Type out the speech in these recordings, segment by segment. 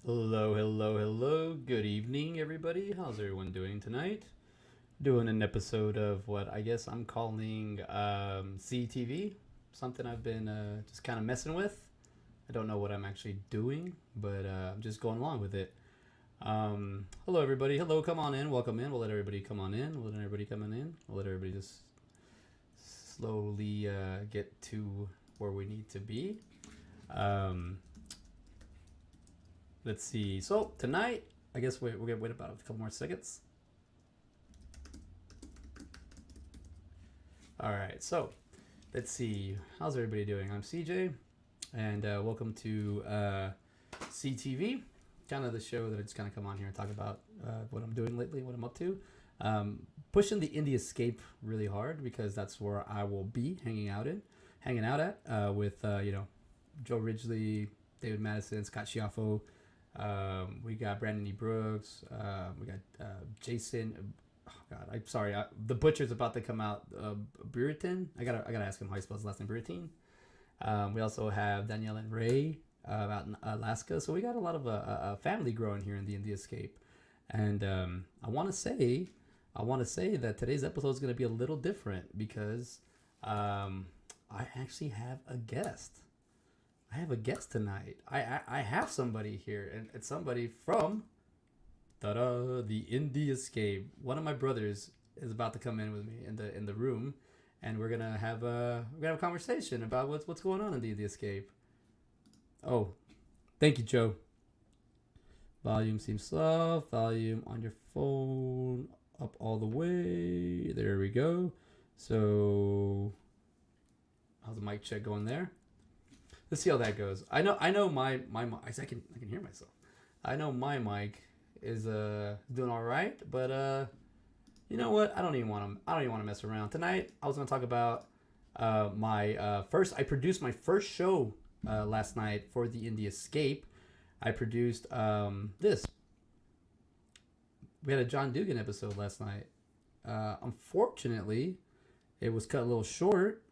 Hello, hello, hello. Good evening, everybody. How's everyone doing tonight? Doing an episode of what I guess I'm calling CTV. Something I've been just kind of messing with. I don't know what I'm actually doing, but I'm just going along with it. Hello, everybody. Hello, come on in. Welcome in. We'll let everybody come on in. We'll let everybody come on in. We'll let everybody just slowly get to where we need to be. Um, let's see. So tonight, I guess we're gonna wait about a couple more seconds. All right. So let's see. How's everybody doing? I'm CJ, and welcome to CTV, kind of the show that I just kind of come on here and talk about what I'm doing lately, what I'm up to. Pushing the indie escape really hard because that's where I will be hanging out at with Joe Ridgely, David Madison, Scott Schiaffo. We got Brandon E. Brooks. We got Jason. Oh God, I'm sorry. The butcher's about to come out. Buritin. I gotta ask him how he spells his last name. Buritin. We also have Danielle and Ray out in Alaska. So we got a lot of a family growing here in the Indie Escape. And I want to say that today's episode is going to be a little different because I actually have a guest. I have a guest tonight. I have somebody here, and it's somebody from the Indie Escape. One of my brothers is about to come in with me in the room, and we're gonna have a conversation about what's going on in the Indie Escape. Oh, thank you, Joe. Volume seems soft. Volume on your phone up all the way. There we go. So, how's the mic check going there? Let's see how that goes. I know my I can hear myself. I know my mic is doing all right, but you know what? I don't even want to mess around tonight. I was gonna talk about my first. I produced my first show last night for the Indie Escape. I produced this. We had a John Dugan episode last night. Unfortunately, it was cut a little short,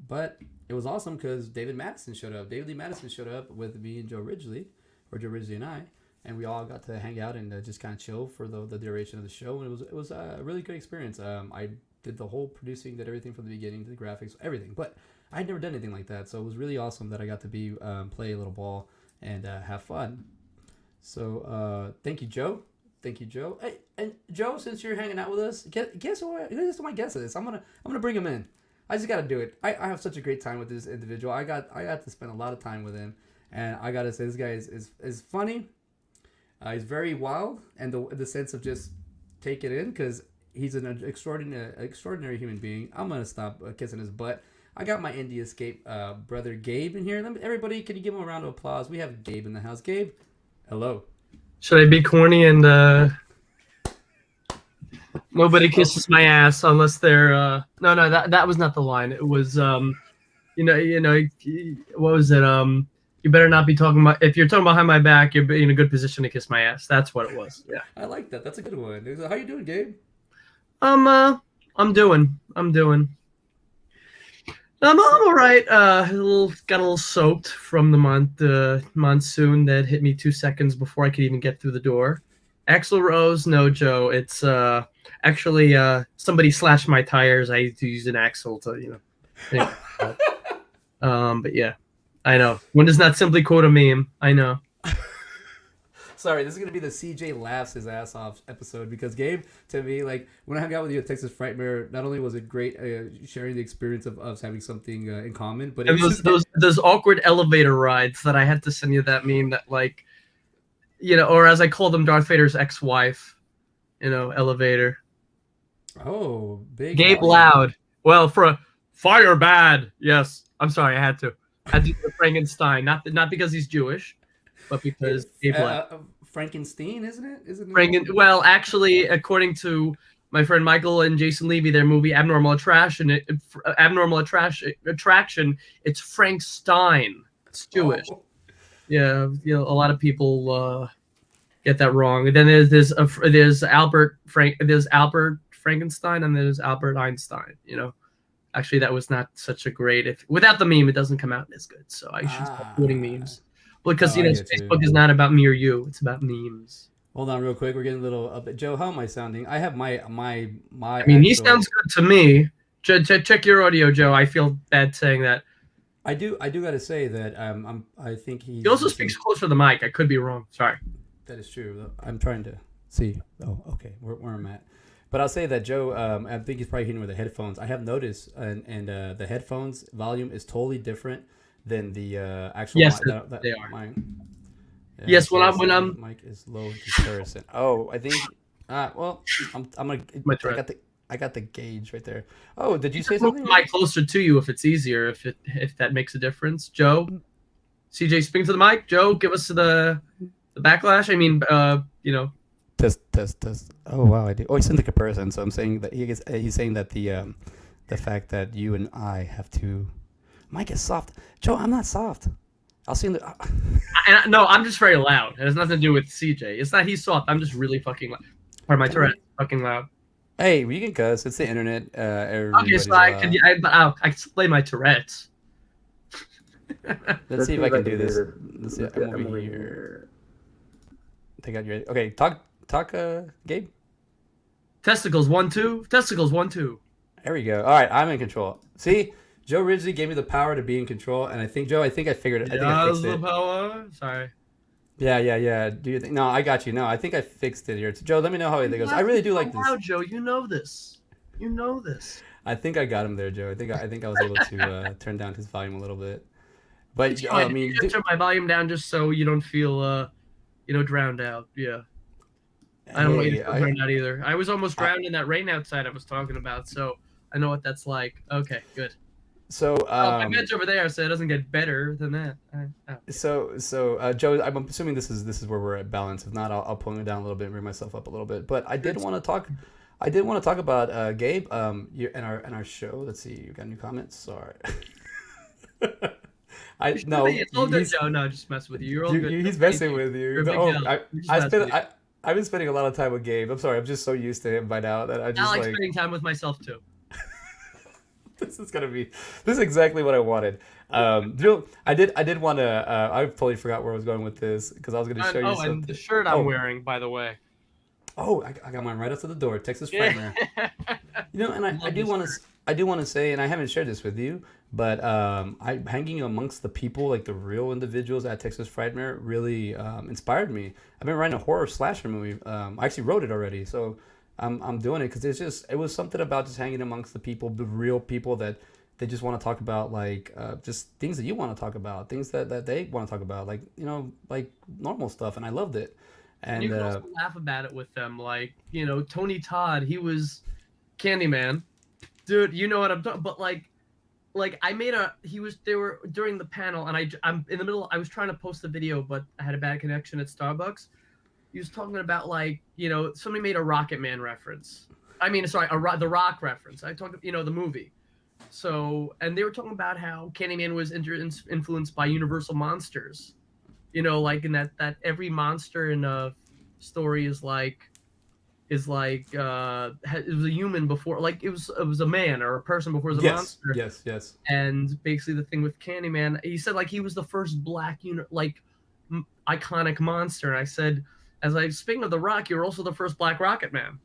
but it was awesome because David Madison showed up. David Lee Madison showed up with me and Joe Ridgely, or Joe Ridgely and I, and we all got to hang out and just kind of chill for the duration of the show. And it was a really good experience. I did the whole producing, did everything from the beginning to the graphics, everything. But I'd never done anything like that, so it was really awesome that I got to be play a little ball and have fun. So thank you, Joe. Thank you, Joe. Hey, and Joe, since you're hanging out with us, guess who my guest is? I'm gonna bring him in. I just gotta do it. I have such a great time with this individual. I got to spend a lot of time with him, and I gotta say this guy is funny. He's very wild, and the sense of just take it in because he's an extraordinary human being. I'm gonna stop kissing his butt. I got my Indie Escape brother Gabe in here. Everybody, can you give him a round of applause? We have Gabe in the house. Gabe, hello. Should I be corny and nobody kisses my ass unless they're no that was not the line. It was what was it? You better not be talking about, if you're talking behind my back, you're in a good position to kiss my ass. That's what it was. Yeah. I like that. That's a good one. How you doing, Gabe? I'm doing. I'm all right. Got a little soaked from the monsoon that hit me 2 seconds before I could even get through the door. Axl Rose, no, Joe. It's actually somebody slashed my tires. I had to use an axle to but yeah, I know. One does not simply quote a meme. I know. Sorry, this is gonna be the CJ laughs his ass off episode because Gabe, to me, like when I hung out with you at Texas Frightmare, not only was it great sharing the experience of us having something in common, but it was those awkward elevator rides that I had to send you that meme that, like, or as I call them, Darth Vader's ex-wife, elevator. Oh, big Gabe Loud. Well, for a fire bad. Yes, I'm sorry, I had to do Frankenstein, not because he's Jewish, but because Gabe Loud. Frankenstein, isn't it? Well, actually, according to my friend Michael and Jason Levy, their movie Abnormal Attraction, it's Frank Stein. It's Jewish. Oh. Yeah, a lot of people get that wrong. And then there's Albert Frankenstein, and there's Albert Einstein. Actually, that was not such a great. Without the meme, it doesn't come out as good. So I should stop quoting memes. because Oh, I get you. Facebook is not about me or you; it's about memes. Hold on, real quick. We're getting a little up. Joe, how am I sounding? I have my I mean, he sounds actual. good to me. Check your audio, Joe. I feel bad saying that. I do got to say that I think He he's also listening. speaks closer to the mic. I could be wrong. Sorry. That is true. I'm trying to see. Oh, okay, where I'm at. But I'll say that Joe, I think he's probably hitting with the headphones. I have noticed, and the headphones volume is totally different than the actual Yes, mic. they are. Yeah, Yes, so when I'm mic is low in comparison. Oh, I think. Well, I'm gonna. my I threat. got the gauge right there. Oh, did you say Move something? the mic closer to you if it's easier. If that makes a difference, Joe. CJ, speak to the mic. Joe, give us the backlash. I mean, Test. Oh wow, I do. Oh, he's in the comparison. So I'm saying that he's saying that the fact that you and I have to. Mike is soft. Joe, I'm not soft. I'll see in the. No, I'm just very loud. It has nothing to do with CJ. It's not he's soft. I'm just really fucking loud. Pardon my Tourette. Fucking loud. Hey, we can cuss. It's the internet. Okay, so I can explain my Tourette's. Let's see if I can do this. Let's see. I'm over here. Take out your. Okay, talk, Gabe. Testicles 1 2. Testicles 1 2. There we go. All right, I'm in control. See, Joe Ridgely gave me the power to be in control, and I think I figured it. I think I fixed it. Power. Sorry. Yeah. Do you think? No, I got you. No, I think I fixed it here. Joe, let me know how it goes. I really do like this. Wow, Joe, you know this. You know this. I think I got him there, Joe. I think I was able to turn down his volume a little bit. But I mean, turn my volume down just so you don't feel, drowned out. Yeah. I don't want you to feel drowned out either. I was almost drowned in that rain outside I was talking about, so I know what that's like. Okay, good. So my bed's over there, so it doesn't get better than that. So Joe, I'm assuming this is where we're at balance. If not, I'll pull it down a little bit and bring myself up a little bit. But I did want to talk. About Gabe. In our show. Let's see. You got any comments? Sorry. It's all good, Joe. No, just mess with you. You're all good. He's messing with you. I've been spending a lot of time with Gabe. I'm sorry. I'm just so used to him by now that I like spending time with myself too. This is exactly what I wanted. I did want to. I totally forgot where I was going with this because I was going to show you something. And the shirt I'm wearing, by the way. Oh, I got mine right up to the door. Texas Frightmare. And I do want to say, and I haven't shared this with you, but I'm hanging amongst the people, like the real individuals at Texas Frightmare, really inspired me. I've been writing a horror slasher movie. I actually wrote it already, so I'm doing it because it was something about just hanging amongst the people, the real people that they just want to talk about, like just things that you want to talk about, things that they want to talk about, like like normal stuff, and I loved it. And you can also laugh about it with them, like Tony Todd, he was Candyman, dude. You know what I'm talking, but like I made they were during the panel, and I'm in the middle. I was trying to post the video, but I had a bad connection at Starbucks. He was talking about somebody made a Rocket Man reference. I mean, sorry, the Rock reference. I talked, the movie. So, and they were talking about how Candyman was influenced by Universal monsters. Like in that every monster in a story is like it was a human before, like it was a man or a person before it was a monster. Yes. And basically the thing with Candyman, he said he was the first black iconic monster. And I said, speaking of The Rock, you're also the first Black Rocket Man.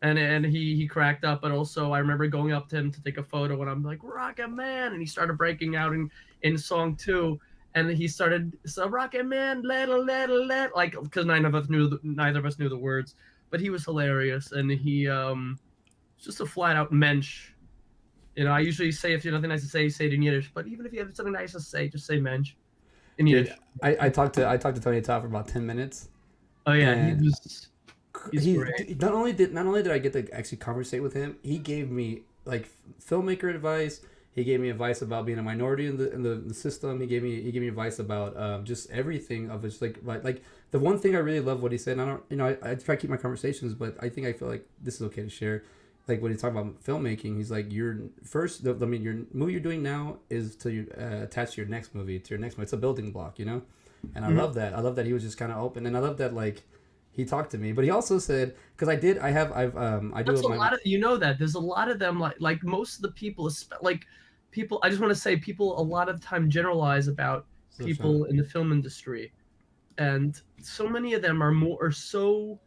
And he cracked up, but also I remember going up to him to take a photo, and I'm like, Rocket Man, and he started breaking out in song 2. And he started, so Rocket Man, like, because neither of us knew the words, but he was hilarious, and he just a flat out mensch. I usually say if you have nothing nice to say it in Yiddish, but even if you have something nice to say, just say mensch in Yiddish. I talked to Tony Todd for about 10 minutes. Oh yeah, he's great. Not only did I get to actually conversate with him, he gave me like filmmaker advice. He gave me advice about being a minority in the system. He gave me advice about just everything of it. Like the one thing I really love what he said. And I try to keep my conversations, but I feel like this is okay to share. Like when he's talking about filmmaking, he's like, your movie you're doing now is to attach to your next movie. It's a building block, And I love that. I love that he was just kind of open, and I love that he talked to me. But he also said, because I do. There's a lot of there's a lot of them like most of the people people. I just want to say people a lot of the time generalize about people in the film industry, and so many of them are so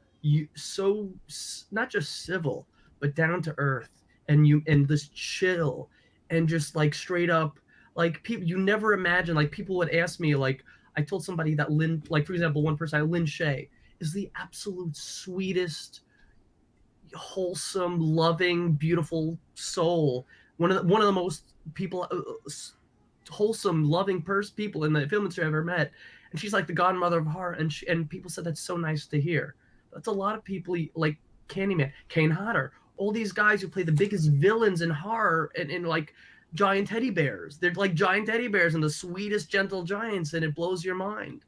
not just civil but down to earth, and this chill, and just like straight up, like people you never imagine. Like people would ask me, like I told somebody that Lynn, like for example, one person, Lynn Shay, is the absolute sweetest, wholesome, loving, beautiful soul. One of the most people, wholesome, loving people in the film industry I've ever met. And she's like the godmother of Hart. And people said that's so nice to hear. That's a lot of people like Candyman, Kane Hodder, all these guys who play the biggest villains in horror and like giant teddy bears. They're like giant teddy bears and the sweetest, gentle giants, and it blows your mind.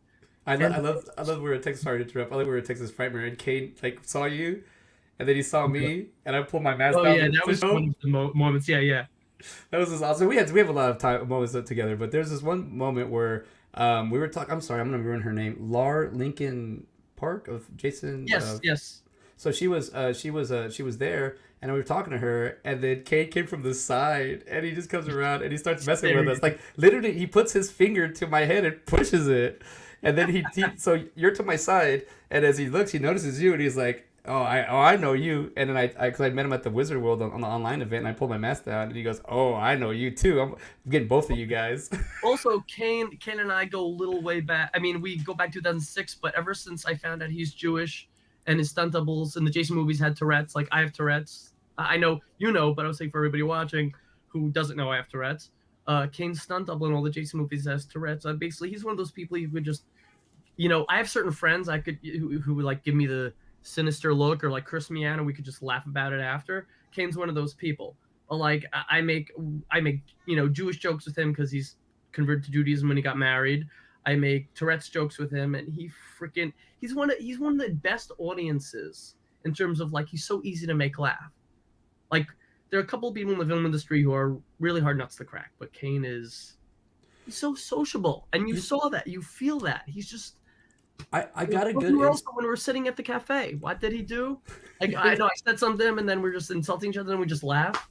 I love we were at Texas. Sorry to interrupt. I love we were at Texas Frightmare, and Kane like saw you, and then he saw me, and I pulled my mask down. Oh yeah, that was one of the moments. Yeah. That was just awesome. We have a lot of moments together, but there's this one moment where we were talking. I'm sorry, I'm gonna ruin her name. Lincoln Park of Jason. Yes. So she was there, and we were talking to her, and then Kane came from the side, and he just comes around and he starts messing with us. Like literally, he puts his finger to my head and pushes it, and then he so you're to my side, and as he looks, he notices you, and he's like, I know you. And then cause I met him at the Wizard World on the online event, and I pulled my mask down, and he goes, oh, I know you too. I'm getting both of you guys. Also, Kane and I go a little way back. I mean, we go back 2006, but ever since I found out he's Jewish and his stunt doubles in the Jason movies had Tourette's, like I have Tourette's. I know you know, but I was saying for everybody watching who doesn't know I have Tourette's, Kane's stunt double in all the Jason movies has Tourette's. Basically, he's one of those people you could just, I have certain friends who would like give me the sinister look, or like curse me out, and we could just laugh about it after. Kane's one of those people. Like I make Jewish jokes with him because he's converted to Judaism when he got married. I make Tourette's jokes with him, and he's one of the best audiences in terms of like he's so easy to make laugh. Like there are a couple of people in the film industry who are really hard nuts to crack, but Kane he's so sociable, and you saw that, you feel that he's just. I got a good. Also, when we were sitting at the cafe, what did he do? Like I know I said something to him, and then we're just insulting each other, and we just laugh.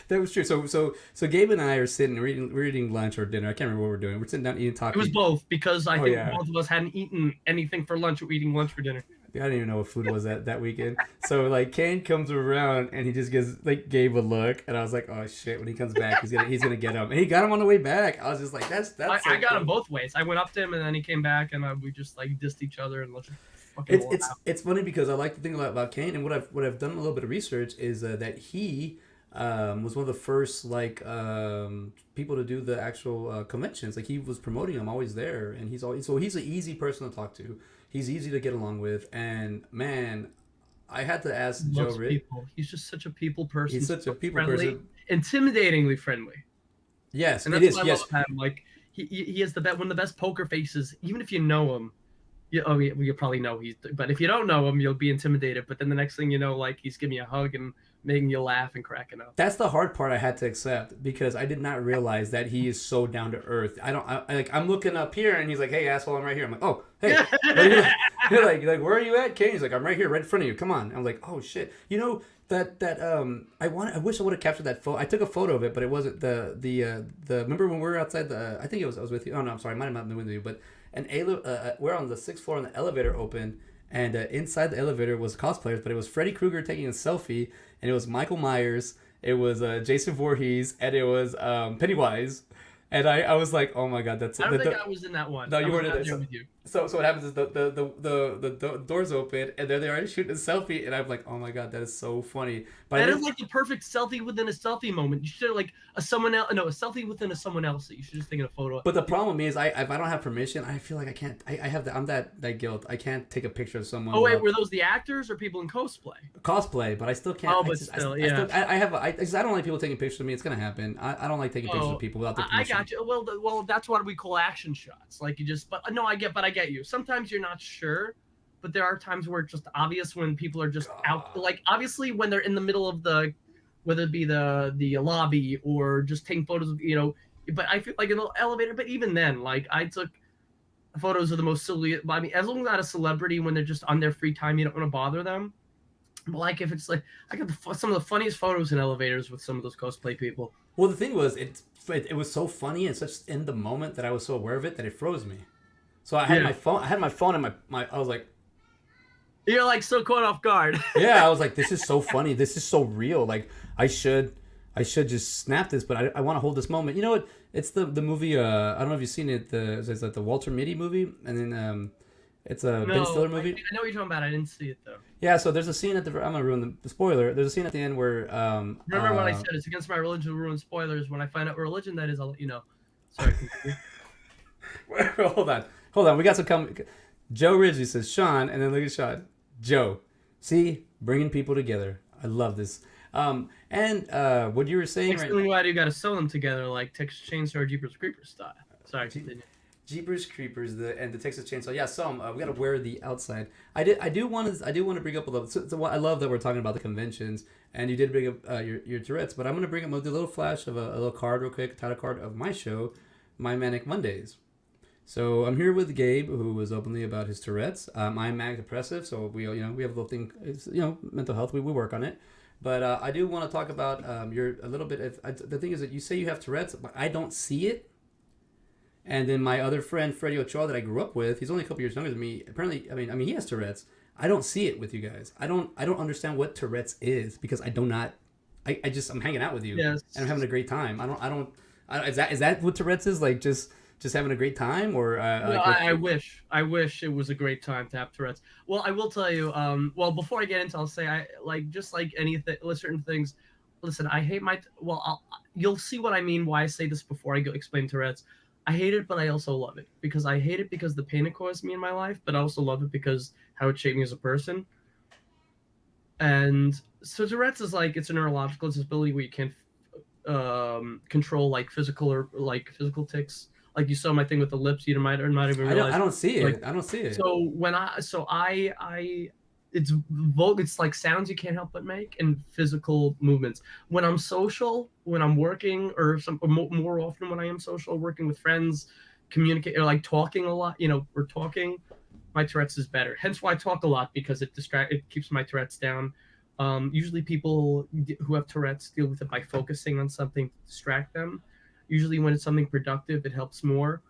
That was true. So Gabe and I are sitting, we're eating lunch or dinner. I can't remember what we're doing. We're sitting down eating, talking. It was both, because I think both of us hadn't eaten anything for lunch. We're eating lunch for dinner. I didn't even know what food was that weekend. So like Kane comes around and he just gives like Gabe a look, and I was like, oh shit! When he comes back, he's gonna get him, and he got him on the way back. I was just like, that's. I got him both ways. I went up to him, and then he came back, and we just like dissed each other and it's funny because I like to think about Kane, and what I've done a little bit of research is that he was one of the first people to do the actual conventions. Like he was promoting them, always there, and he's an easy person to talk to. He's easy to get along with, and man, I had to ask Joe Ritt. He's just such a people person. He's such a people person, intimidatingly friendly. Yes, and that's what I love about him. Like he has one of the best poker faces. Even if you know him, you probably know but if you don't know him, you'll be intimidated. But then the next thing you know, like he's giving you a hug and making you laugh and cracking up. That's the hard part I had to accept, because I did not realize that he is so down to earth. I'm looking up here, and he's like, "Hey, asshole, I'm right here." I'm like, "Oh, hey." You're like, where are you at, Kane? He's like, "I'm right here, right in front of you. Come on." I'm like, "Oh shit." I wish I would have captured that photo. I took a photo of it, but it wasn't the remember when we were outside I think I was with you. Oh no, I'm sorry. I might have not been with you, but we're on the 6th floor, and the elevator opened. And inside the elevator was cosplayers, but it was Freddy Krueger taking a selfie, and it was Michael Myers, it was Jason Voorhees, and it was Pennywise. And I was like, oh my god, that's. I don't think I was in that one. No, you weren't in there it. with you. So what happens is the doors open, and there they are shooting a selfie, and I'm like, oh my god, that is so funny. But that is like the perfect selfie within a selfie moment. You should have like a selfie within a someone else that you should just take a photo. But the problem is, if I don't have permission, I feel like I can't. I'm that guilt. I can't take a picture of someone. Oh wait, were those the actors or people in cosplay? Cosplay, but I still can't. Oh, but still, yeah. I don't like people taking pictures of me. It's gonna happen. I don't like taking pictures of people without the permission. I got you. Well, that's what we call action shots. Like you just, but no, I get you. Sometimes you're not sure, but there are times where it's just obvious when people are just out. Like obviously when they're in the middle of whether it be the lobby or just taking photos of, but I feel like in the elevator. But even then, like I took photos of the most silly. I mean, as long as not a celebrity, when they're just on their free time, you don't want to bother them. But like if it's like I got some of the funniest photos in elevators with some of those cosplay people. Well, the thing was, it was so funny and such in the moment that I was so aware of it that it froze me. So I had my phone. I had my phone and my. I was like, You're like so caught off guard. yeah. I was like, this is so funny. This is so real. Like I should just snap this, but I want to hold this moment. You know what? It's the movie. I don't know if you've seen it. It's like the Walter Mitty movie, and then it's a Ben Stiller movie. I know what you're talking about. I didn't see it though. Yeah. So there's a scene at the. I'm gonna ruin the spoiler. There's a scene at the end where. Remember what I said? It's against my religion to ruin spoilers. When I find out what religion that is, I'll let you know. Sorry. Hold on. We got some Joe Ridgely says Sean, and then look at Sean. Joe, see, bringing people together. I love this. And what you were saying, right? Why do you got to sew them together like Texas Chainsaw or Jeepers Creepers style? Sorry, continue. Jeepers Creepers, the Texas Chainsaw. Yeah, some we got to wear the outside. I do want to bring up a little. So I love that we're talking about the conventions, and you did bring up your Tourette's, but I'm going to bring up a little flash of a little card real quick, title card of my show, My Manic Mondays. So I'm here with Gabe, who was openly about his Tourette's. I'm manic depressive, so we have a little thing. It's, mental health. We work on it. But I do want to talk about your a little bit. The thing is that you say you have Tourette's, but I don't see it. And then my other friend Freddie Ochoa that I grew up with, he's only a couple years younger than me. Apparently, I mean he has Tourette's. I don't see it with you guys. I don't understand what Tourette's is because I do not. I'm hanging out with you and I'm having a great time. Is that what Tourette's is like? Just having a great time, or I wish it was a great time to have Tourette's. Well, I will tell you. Well, before I get into, I'll say I just like anything, certain things. Listen, I hate my. Well, you'll see what I mean. Why I say this before I go explain Tourette's. I hate it, but I also love it because I hate it because the pain it caused me in my life, but I also love it because how it shaped me as a person. And so Tourette's is like it's a neurological disability where you can't control like physical tics. Like you saw my thing with the lips, you might not even realize. I don't see it. I don't see it. So it's like sounds you can't help but make and physical movements. When I'm social, when I'm working, or more often when I am social, working with friends, communicate or like talking a lot. We're talking. My Tourette's is better. Hence why I talk a lot because it keeps my Tourette's down. Usually people who have Tourette's deal with it by focusing on something to distract them. Usually when it's something productive, it helps more.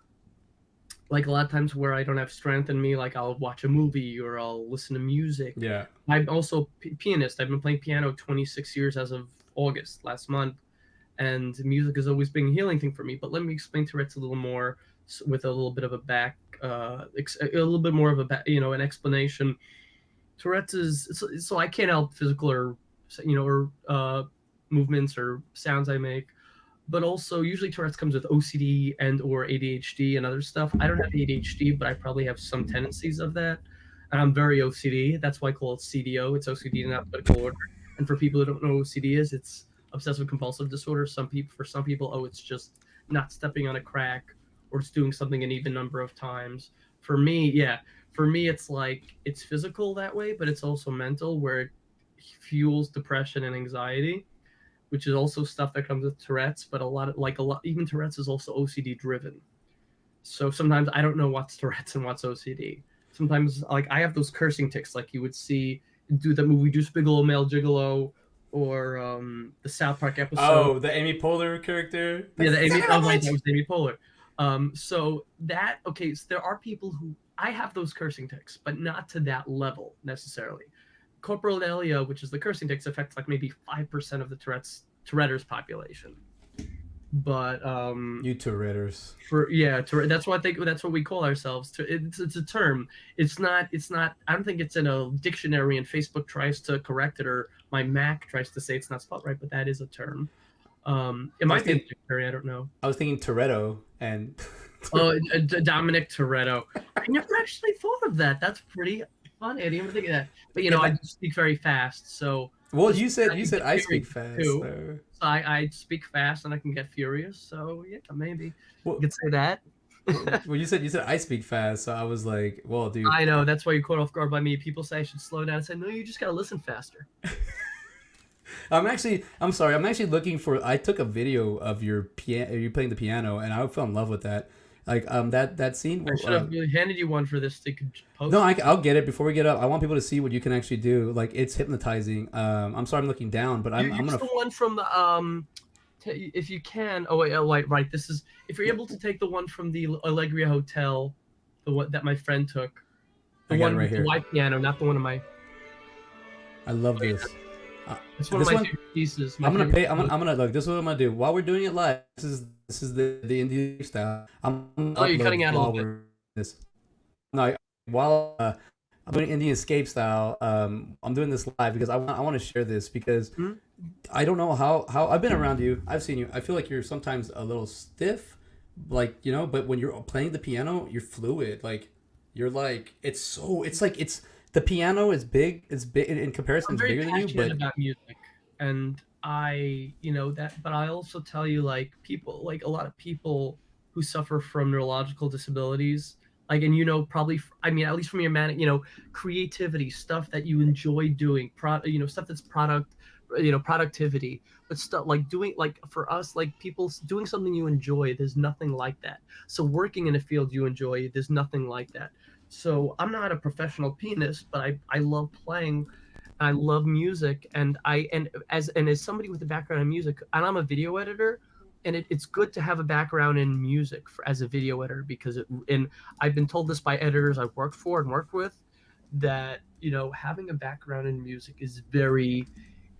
Like a lot of times where I don't have strength in me, like I'll watch a movie or I'll listen to music. Yeah. I'm also a pianist. I've been playing piano 26 years as of August last month. And music has always been a healing thing for me. But let me explain Tourette's a little more with a little bit of an explanation. Tourette's is, so I can't help physical or movements or sounds I make. But also, usually Tourette's comes with OCD and or ADHD and other stuff. I don't have ADHD, but I probably have some tendencies of that. And I'm very OCD. That's why I call it CDO. It's OCD in alphabetical order. And for people who don't know what OCD is, it's obsessive compulsive disorder. For some people, it's just not stepping on a crack or it's doing something an even number of times. For me, it's like it's physical that way, but it's also mental, where it fuels depression and anxiety, which is also stuff that comes with Tourette's, but even Tourette's is also OCD driven. So sometimes I don't know what's Tourette's and what's OCD. Sometimes like I have those cursing tics, like you would see do the movie Deuce Bigelow, Male Gigolo, or the South Park episode. Oh, the Amy Poehler character? Yeah, that was Amy Poehler. So there are people who, I have those cursing tics, but not to that level necessarily. Coprolalia, which is the cursing tics, affects like maybe 5% of the Tourette's population. But you Touretters. That's what we call ourselves. It's a term. It's not. I don't think it's in a dictionary, and Facebook tries to correct it, or my Mac tries to say it's not spelled right. But that is a term. It might be in the dictionary. I don't know. I was thinking Toretto and. Dominic Toretto. I never actually thought of that. That's pretty funny. I didn't even think of that. But I just speak very fast, so. Well, you said I speak fast. So I speak fast and I can get furious. So yeah, maybe you could say that. Well, you said I speak fast, so I was like, well, dude. I know, that's why you're caught off guard by me. People say I should slow down. I say, no, you just gotta listen faster. I'm sorry. I'm actually looking for. I took a video of you playing the piano, and I fell in love with that. Like that scene. I should have really handed you one for this to post. No, I'll get it before we get up. I want people to see what you can actually do. Like it's hypnotizing. I'm sorry, I'm looking down, but I'm gonna. The one from the if you can. Oh wait, right. This is if you're able to take the one from the Allegria Hotel, the one that my friend took, the I got it one right with the here. white piano, not the one of my. I love Oh, yeah, this. Uh, it's one of this my one, favorite pieces. My I'm gonna favorite. pay. I'm gonna look. This is what I'm gonna do while we're doing it live. This is the Indian style. I'm gonna Oh, you're cutting upload out a little while bit. we're this. No, while I'm doing Indian escape style. I'm doing this live because I want to share this because Hmm? I don't know how I've been around you. I've seen you. I feel like you're sometimes a little stiff, like but when you're playing the piano, you're fluid. Like you're like it's the piano is big. It's big in comparison. I'm It's very bigger than you, passionate but about music, and that. But I also tell you, like people, like a lot of people who suffer from neurological disabilities, like, and probably, I mean, at least from your manic, creativity, stuff that you enjoy doing, stuff that's productivity, but stuff like doing, like for us, like people doing something you enjoy. There's nothing like that. So working in a field you enjoy, there's nothing like that. So I'm not a professional pianist, but I love playing. I love music, and as somebody with a background in music, and I'm a video editor, and it's good to have a background in music as a video editor because and I've been told this by editors I've worked for and worked with, that having a background in music is very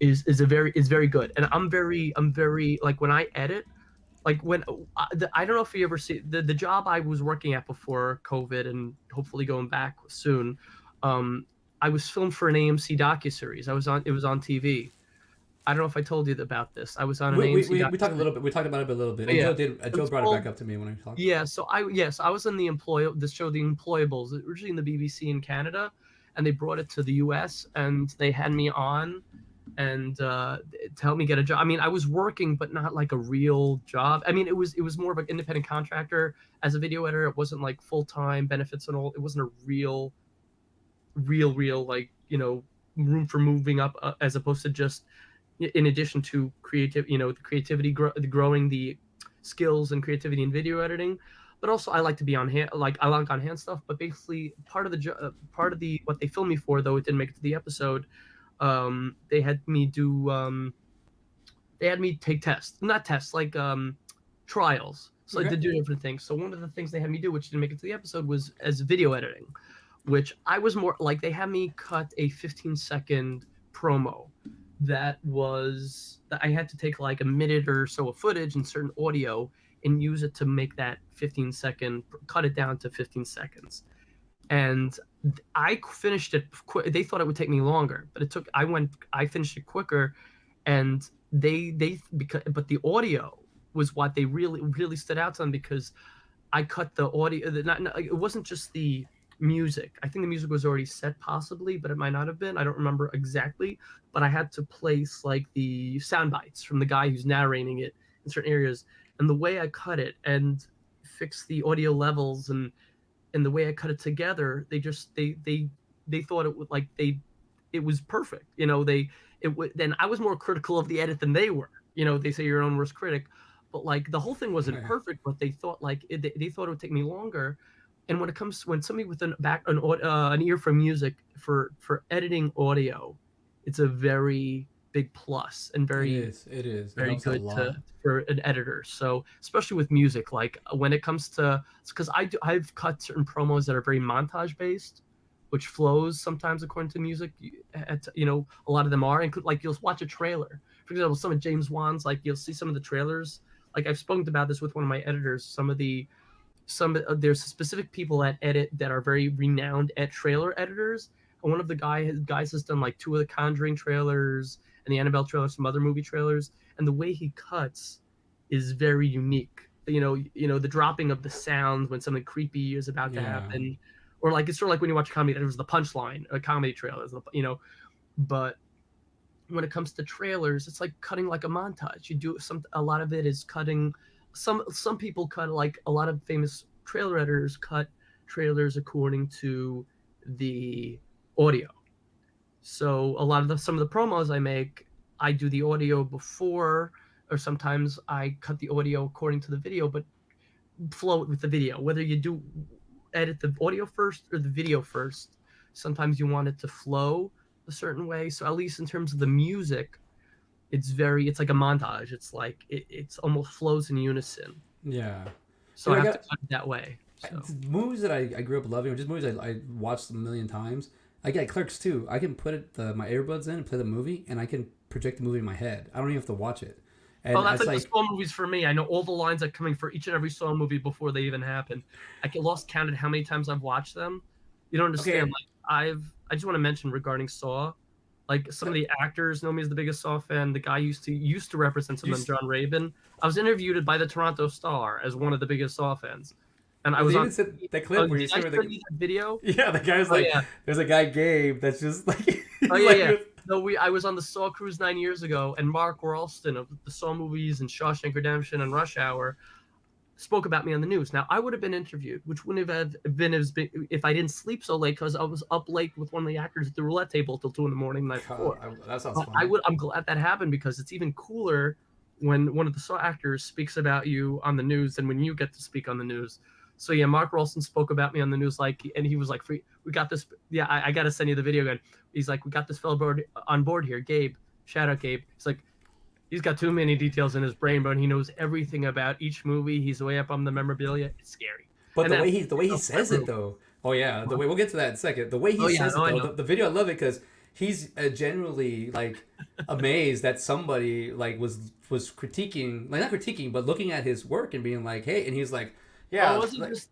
good. And I'm very like when I edit, like when I don't know if you ever see the job I was working at before COVID and hopefully going back soon. Um, I was filmed for an AMC docuseries. It was on TV. I don't know if I told you about this. I was on an AMC we talked a docuseries. little bit. We talked about it a little bit, But and yeah, it Joe was brought it back called up to me when I talked. yeah. So I was in the show The Employables, originally in the BBC in Canada, and they brought it to the US and they had me on and to help me get a job. I mean, I was working, but not like a real job. I mean, it was more of an independent contractor as a video editor. It wasn't like full time benefits and all. It wasn't a real like room for moving up, as opposed to just in addition to creative, the creativity, growing the skills and creativity in video editing. But also, I like to be on hand, like I like on hand stuff. But basically, part of the what they filmed me for, though it didn't make it to the episode, they had me do they had me take tests, not tests, like trials, so like to Okay. do different things. So one of the things they had me do, which didn't make it to the episode, was as video editing, which I was more like, they had me cut a 15-second promo that I had to take like a minute or so of footage and certain audio and use it to make that 15-second, cut it down to 15 seconds. And I finished it they thought it would take me longer, but I finished it quicker. And but the audio was what they really stood out to them, because I cut the audio. Not, it wasn't just the music. I think the music was already set, possibly, but it might not have been. I don't remember exactly. But I had to place like the sound bites from the guy who's narrating it in certain areas, and the way I cut it and fix the audio levels and the way I cut it together. They thought it would, like, it was perfect. Then I was more critical of the edit than they were. They say you're your own worst critic, but like the whole thing wasn't perfect. But they thought they thought it would take me longer. And when somebody with an ear for music, for editing audio, it's a very big plus and It very is. It is. It very helps a good lot. for an editor. So especially with music, like when it comes to, because I've cut certain promos that are very montage based, which flows sometimes according to music. A lot of them are, like you'll watch a trailer. For example, some of James Wan's, like you'll see some of the trailers. Like I've spoken about this with one of my editors. There's specific people that edit that are very renowned at trailer editors. And one of the guys has done like 2 of the Conjuring trailers and the Annabelle trailers, some other movie trailers, and the way he cuts is very unique. The dropping of the sound when something creepy is about to Yeah. happen, or like it's sort of like when you watch a comedy, that was the punchline, a comedy trailer, But when it comes to trailers, it's like cutting like a montage. A lot of it is cutting. Some people cut, like a lot of famous trailer editors cut trailers according to the audio. So some of the promos I make, I do the audio before, or sometimes I cut the audio according to the video, but flow it with the video. Whether you do edit the audio first or the video first, sometimes you want it to flow a certain way. So at least in terms of the music, it's like a montage. It's like it's almost flows in unison. Yeah. So Dude, I have to cut it that way. So movies that I grew up loving, or just movies I watched a million times. I get Clerks too. I can put my earbuds in and play the movie, and I can project the movie in my head. I don't even have to watch it. And that's it's like the Saw movies for me. I know all the lines that are coming for each and every Saw movie before they even happen. I get lost count at how many times I've watched them. You don't understand. okay. Like I just want to mention regarding Saw, like some of the actors know me as the biggest Saw fan. The guy used to represent some of them, John Rabin. I was interviewed by the Toronto Star as one of the biggest Saw fans, and I was They on even said that clip where you see that video. Yeah, the guy's like, yeah. there's a guy Gabe that's just like. Oh yeah, yeah. No, I was on the Saw cruise 9 years ago, and Mark Ralston of the Saw movies and Shawshank Redemption and Rush Hour spoke about me on the news. Now I would have been interviewed, which wouldn't have been as big if I didn't sleep so late because I was up late with one of the actors at the roulette table till 2 a.m. the night before. That sounds fun. I'm glad that happened because it's even cooler when one of the Saw actors speaks about you on the news than when you get to speak on the news. So yeah, Mark Ralston spoke about me on the news, and he was like, "We got this." Yeah, I got to send you the video again. He's like, "We got this fellow on board here, Gabe. Shout out, Gabe." He's like, he's got too many details in his brain, but he knows everything about each movie. He's way up on the memorabilia. It's scary. But the way he says it though. Oh yeah, the way we'll get to that in a second. The way he says it though, the video I love it because he's genuinely like amazed that somebody like was critiquing, like not critiquing, but looking at his work and being like, hey, and he's like. Yeah,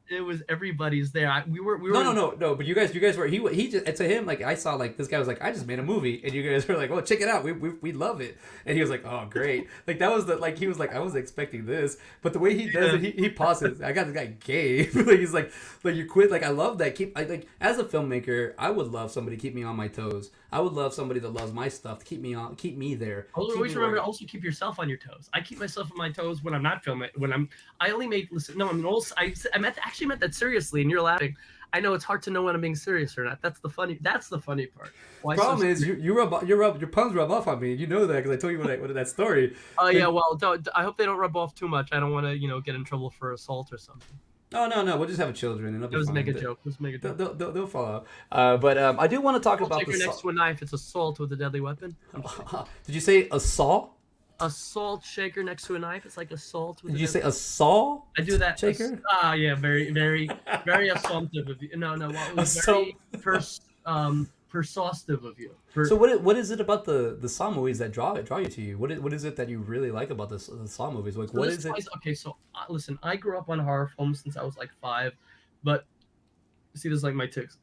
it was everybody's there. We were no. But you guys were he just to him like I saw like this guy was like I just made a movie and you guys were like oh check it out we love it and he was like oh great like that was he was like I wasn't expecting this but the way he does it he pauses I got this guy Gabe like he's like you quit like I love that like as a filmmaker I would love somebody to keep me on my toes. I would love somebody that loves my stuff to keep me there. Always remember to also keep yourself on your toes. I keep myself on my toes when I'm not filming. I actually meant that seriously, and you're laughing. I know it's hard to know when I'm being serious or not. That's the funny part. The problem is your puns rub off on me. You know that because I told you what that story. Oh yeah, well, I hope they don't rub off too much. I don't want to get in trouble for assault or something. Oh no, we'll just have children and they'll make a joke. They'll fall out. But I do want to talk about the next to a knife. It's assault with a deadly weapon. Did you say assault? A salt shaker next to a knife. It's like assault. Did you say a saw? I do that. Shaker? Yeah, very, very, very assumptive of you. No, well, it was very persuasive of you. So what is it about the Saw movies that draw you to you? What is it that you really like about the Saw movies? Like what is it? Okay, so listen, I grew up on horror films since I was like 5, but see, this is like my tics.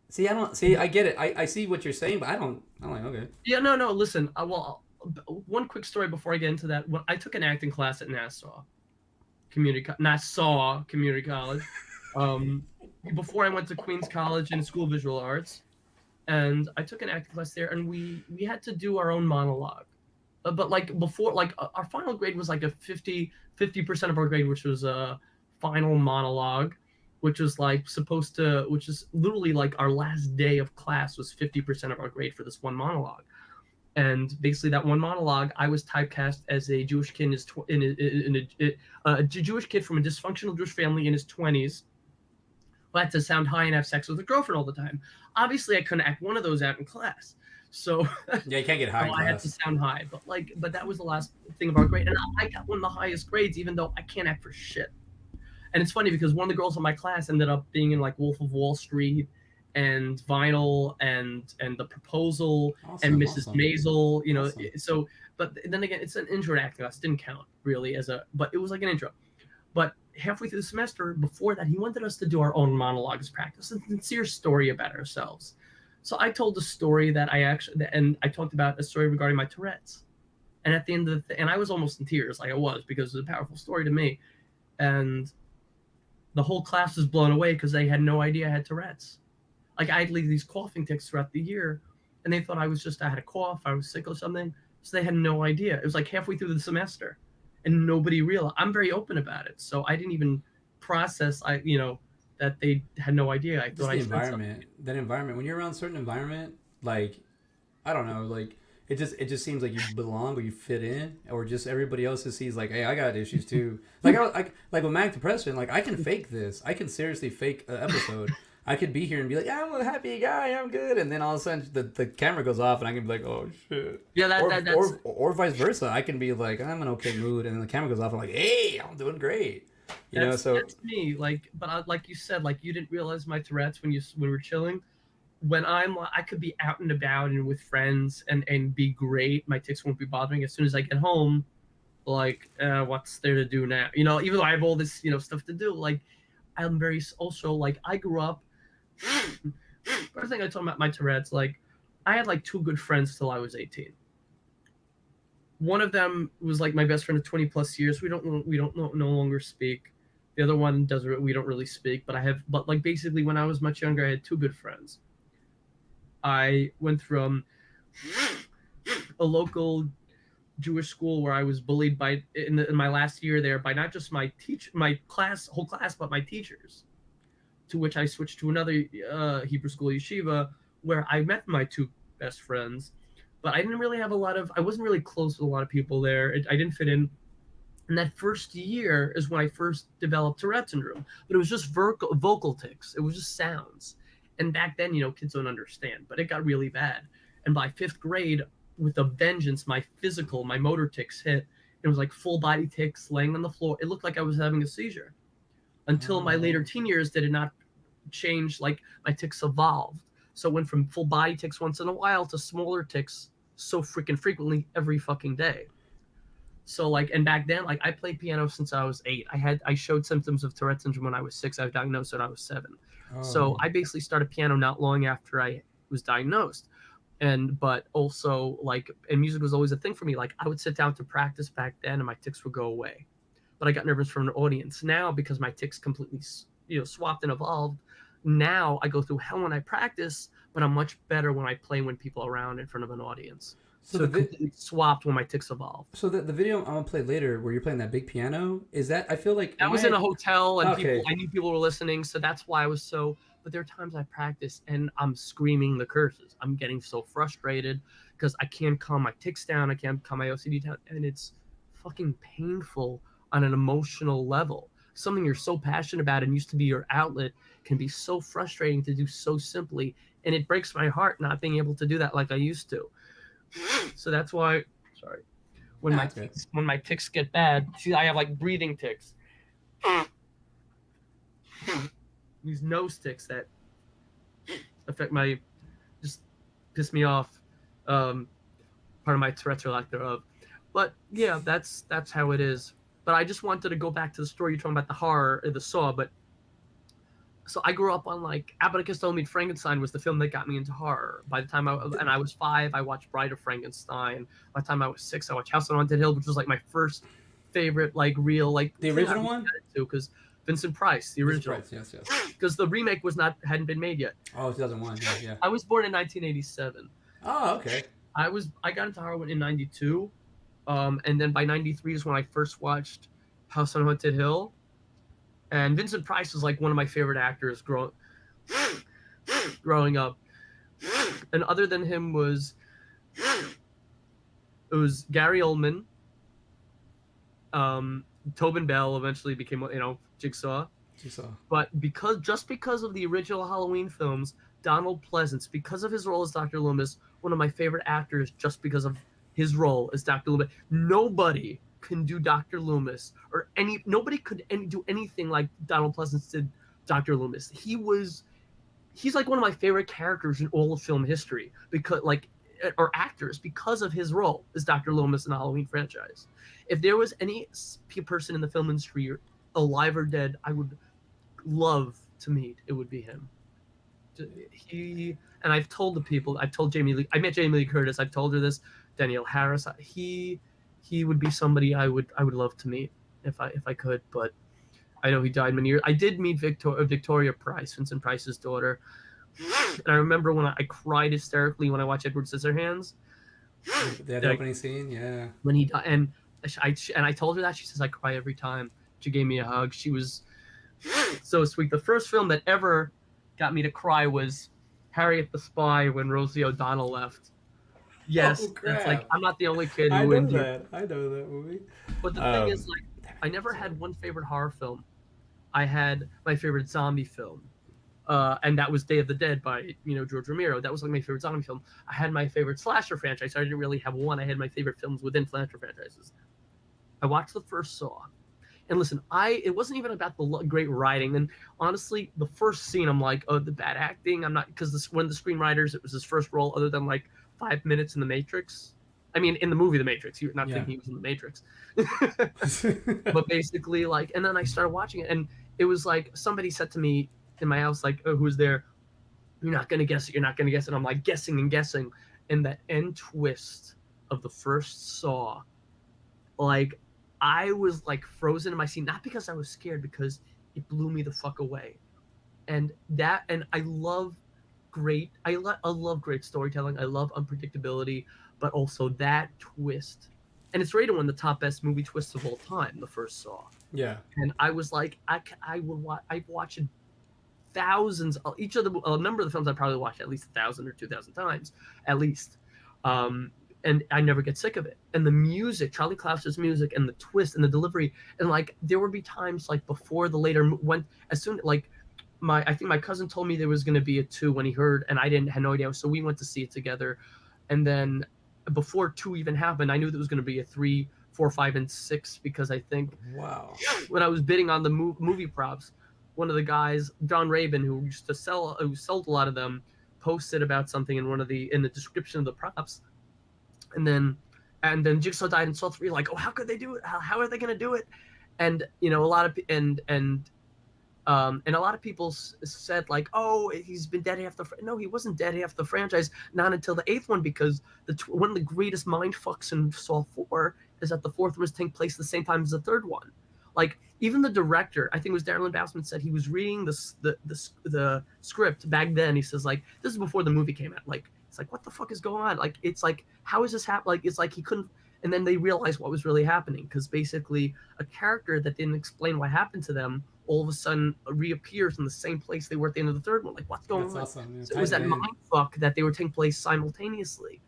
See, I get it. I see what you're saying, but I'm like okay. Yeah, no. Listen, one quick story before I get into that. When I took an acting class at Nassau Community College, before I went to Queens College in School of Visual Arts, and I took an acting class there, and we had to do our own monologue. But like before, like our final grade was like a 50% of our grade, which was a final monologue, which was which is literally like our last day of class was 50% of our grade for this one monologue. And basically, that one monologue, I was typecast as a Jewish kid a Jewish kid from a dysfunctional Jewish family in his 20s, who had to sound high and have sex with a girlfriend all the time. Obviously, I couldn't act one of those out in class, so yeah, you can't get high. I had to sound high, but that was the last thing of our grade, and I got one of the highest grades, even though I can't act for shit. And it's funny because one of the girls in my class ended up being in like Wolf of Wall Street and Vinyl and The Proposal and Mrs. Maisel, Awesome. So, but then again, it's an intro acting class. It didn't count really but it was like an intro. But halfway through the semester, before that, he wanted us to do our own monologue as practice, a sincere story about ourselves. So I told a story and I talked about a story regarding my Tourette's. And at the end of and I was almost in tears, like I was, because it was a powerful story to me. And the whole class was blown away because they had no idea I had Tourette's. Like I had these coughing tics throughout the year, and they thought I had a cough, I was sick or something. So they had no idea. It was like halfway through the semester, and nobody realized. I'm very open about it, so I didn't even process. That they had no idea. I thought that environment. When you're around a certain environment, like I don't know, like it just seems like you belong or you fit in, or just everybody else sees like, hey, I got issues too. Like with manic depression, like I can fake this. I can seriously fake an episode. I could be here and be like, yeah, I'm a happy guy, I'm good, and then all of a sudden the camera goes off, and I can be like, oh shit. Yeah, that's Or vice versa. I can be like, I'm in an okay mood, and then the camera goes off, I'm like, hey, I'm doing great. You know, so that's me. Like, but like you said, like you didn't realize my Tourette's when we were chilling. When I could be out and about and with friends and be great. My tics won't be bothering. As soon as I get home, like, what's there to do now? You know, even though I have all this, stuff to do, like, I'm very also like I grew up. First thing I told about my Tourette's, like, I had like two good friends till I was 18. One of them was like my best friend of 20 plus years. We don't no longer speak. The other one doesn't. We don't really speak. But like basically when I was much younger, I had two good friends. I went from a local Jewish school where I was bullied in my last year there by not just my whole class, but my teachers. To which I switched to another Hebrew school yeshiva where I met my two best friends, but I didn't really have I wasn't really close with a lot of people there. I didn't fit in. And that first year is when I first developed Tourette syndrome, but it was just vocal tics. It was just sounds. And back then, kids don't understand, but it got really bad. And by 5th grade, with a vengeance, my motor tics hit. It was like full body tics, laying on the floor. It looked like I was having a seizure. Until my later teen years, did it not change, like my tics evolved. So it went from full body tics once in a while to smaller tics so freaking frequently every fucking day. So like, and back then, like I played piano since I was 8. I showed symptoms of Tourette syndrome when I was 6. I was diagnosed when I was 7. Oh. So I basically started piano not long after I was diagnosed. But also like, and music was always a thing for me. Like I would sit down to practice back then and my tics would go away. But I got nervous from an audience. Now, because my tics completely, swapped and evolved, now I go through hell when I practice, but I'm much better when I play when people are around in front of an audience. So it completely swapped when my tics evolved. So the video I'm gonna play later, where you're playing that big piano, is that I feel like I was in a hotel and okay. I knew people were listening, so that's why I was so. But there are times I practice and I'm screaming the curses. I'm getting so frustrated because I can't calm my tics down. I can't calm my OCD down, and it's fucking painful on an emotional level. Something you're so passionate about and used to be your outlet can be so frustrating to do so simply, and it breaks my heart not being able to do that like I used to. So that's why, sorry, when my tics get bad, see, I have like breathing tics. These nose tics that affect just piss me off. Part of my Tourette's or lack thereof. But yeah, that's how it is. But I just wanted to go back to the story you're talking about, the horror, the Saw. But so I grew up on like Abbott and Costello Meet Frankenstein was the film that got me into horror. By the time I was 5, I watched Bride of Frankenstein. By the time I was 6, I watched House on Haunted Hill, which was like my first favorite like real like the original one. Because Vincent Price, the original. Price, yes. Because the remake hadn't been made yet. Oh, 2001. Yeah. I was born in 1987. Oh, okay. I got into horror in 92. And then by 93 is when I first watched House on Haunted Hill. And Vincent Price was like one of my favorite actors growing up. And other than him was Gary Oldman. Tobin Bell eventually became, Jigsaw. But just because of the original Halloween films, Donald Pleasance, because of his role as Dr. Loomis, one of my favorite actors just because of his role as Dr. Loomis. Nobody can do Dr. Loomis nobody could do anything like Donald Pleasance did Dr. Loomis. He's like one of my favorite characters in all of film history or actors because of his role as Dr. Loomis in the Halloween franchise. If there was any person in the film industry, alive or dead, I would love to meet, it would be him. And I've told Jamie Lee, I met Jamie Lee Curtis, I've told her this, Danielle Harris, he would be somebody I would love to meet if I could, but I know he died many years. I did meet Victoria Price, Vincent Price's daughter, and I remember when I cried hysterically when I watched Edward Scissorhands. That opening scene, yeah. When he died, and I told her that. She says I cry every time. She gave me a hug. She was so sweet. The first film that ever got me to cry was Harriet the Spy when Rosie O'Donnell left. Yes, it's like I'm not the only kid who I know that movie. But the thing is, like, I never had one favorite horror film. I had my favorite zombie film, And that was Day of the Dead by George Romero. That was like my favorite zombie film. I had my favorite slasher franchise. I didn't really have one. I had my favorite films within slasher franchises. I watched the first Saw, and listen, it wasn't even about the great writing. And honestly, the first scene, I'm like, oh, the bad acting. I'm not, because one of the screenwriters, it was his first role other than like 5 minutes in The Matrix. I mean, in the movie The Matrix. You're not thinking he was in The Matrix. But basically, like, and then I started watching it, and it was like somebody said to me in my house, like, oh, who's there? You're not gonna guess it. You're not gonna guess it. I'm like guessing and guessing, and that end twist of the first Saw, like, I was like frozen in my seat, not because I was scared, because it blew me the fuck away. And I love I love great storytelling. I love unpredictability, but also that twist. And it's rated one of the top best movie twists of all time, the first Saw. Yeah. And I was like, I've watched thousands, each of a number of the films I probably watched at least 1,000 or 2,000 times, at least. And I never get sick of it. And the music, Charlie Klaus's music, and the twist and the delivery, and like there would be times like before the later when as soon like I think my cousin told me there was going to be a 2 when he heard, and I had no idea, so we went to see it together. And then before 2 even happened, I knew there was going to be a 3, 4, 5, and 6, because I think when I was bidding on the movie props, one of the guys, John Rabin, who sold a lot of them, posted about something in the description of the props. And then Jigsaw died in Saw 3. Like, oh, how could they do it? How are they going to do it? And a lot of a lot of people said like, oh, he's been dead half the. No, he wasn't dead half the franchise. Not until the 8th one, because one of the greatest mind fucks in Saw 4 is that the 4th was taking place at the same time as the 3rd one. Like, even the director, I think it was Darren Lynn Bousman, said he was reading the script back then. He says, like, this is before the movie came out. Like, it's like, what the fuck is going on? Like, it's like, how is this happening? Like, it's like he couldn't. And then they realized what was really happening, because basically a character that didn't explain what happened to them all of a sudden reappears in the same place they were at the end of the 3rd one. Like, what's going on? Awesome. So it was that mind fuck that they were taking place simultaneously.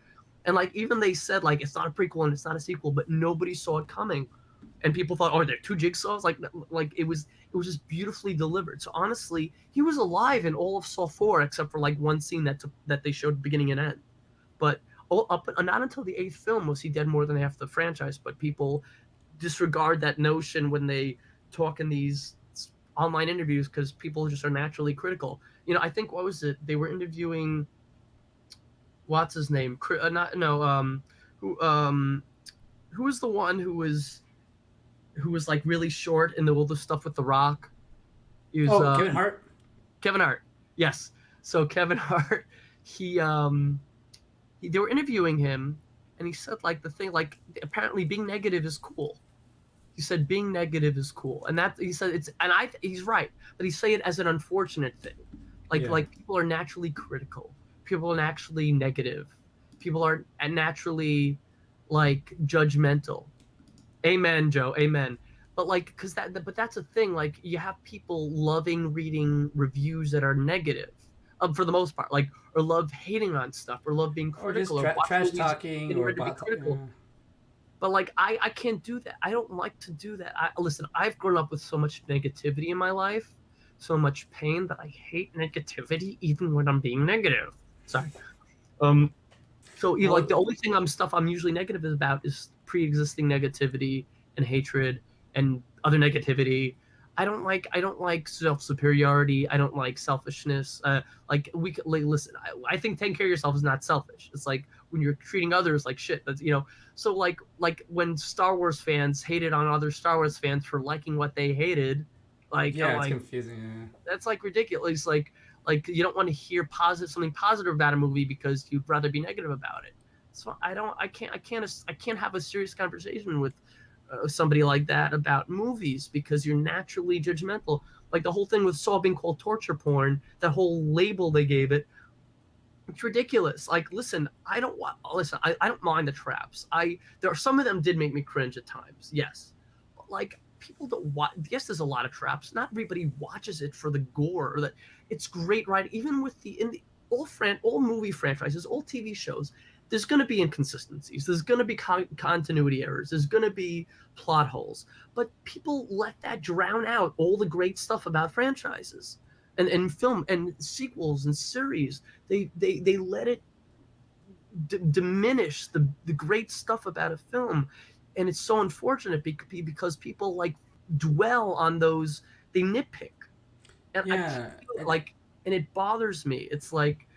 And like, even they said like, it's not a prequel and it's not a sequel, but nobody saw it coming. And people thought, oh, there are 2 Jigsaws? Like it was just beautifully delivered. So honestly, he was alive in all of Saw 4 except for like one scene that they showed beginning and end. But not until the 8th film was he dead more than half the franchise. But people disregard that notion when they talk in these online interviews, because people just are naturally critical. I think, what was it? They were interviewing, what's his name? Who was the one who was like really short in all the stuff with The Rock? He was, Kevin Hart. Kevin Hart, yes. So Kevin Hart, they were interviewing him, and he said like the thing, like, apparently being negative is cool. He said being negative is cool, and that he said he's right, but he say it as an unfortunate thing, like people are naturally critical, people are naturally negative, people are naturally like judgmental. Amen, Joe. Amen. But like, but that's a thing. Like, you have people loving reading reviews that are negative, for the most part, like, or love hating on stuff, or love being critical, or trash talking, or critical. But like, I can't do that. I don't like to do that. Listen, I've grown up with so much negativity in my life, so much pain, that I hate negativity even when I'm being negative. Sorry. So like, the only thing I'm usually negative about is pre-existing negativity and hatred and other negativity. I don't like self-superiority. I don't like selfishness. Listen, I think taking care of yourself is not selfish. It's like when you're treating others like shit. That's, so like when Star Wars fans hated on other Star Wars fans for liking what they hated, like, it's confusing. Yeah. That's like ridiculous. Like you don't want to hear something positive about a movie because you'd rather be negative about it. So I can't have a serious conversation with somebody like that about movies, because you're naturally judgmental. Like the whole thing with Saw being called torture porn, that whole label they gave it, it's ridiculous. Like, listen, I don't mind the traps. There are some of them did make me cringe at times, yes, but like, people don't watch. Yes, there's a lot of traps. Not everybody watches it for the gore. Or that it's great, right? Even with all movie franchises, all TV shows, there's going to be inconsistencies. There's going to be continuity errors. There's going to be plot holes. But people let that drown out all the great stuff about franchises. and film and sequels and series, they let it diminish the great stuff about a film, and it's so unfortunate because people like dwell on those, they nitpick, and I feel Yeah, and like, and it bothers me. It's like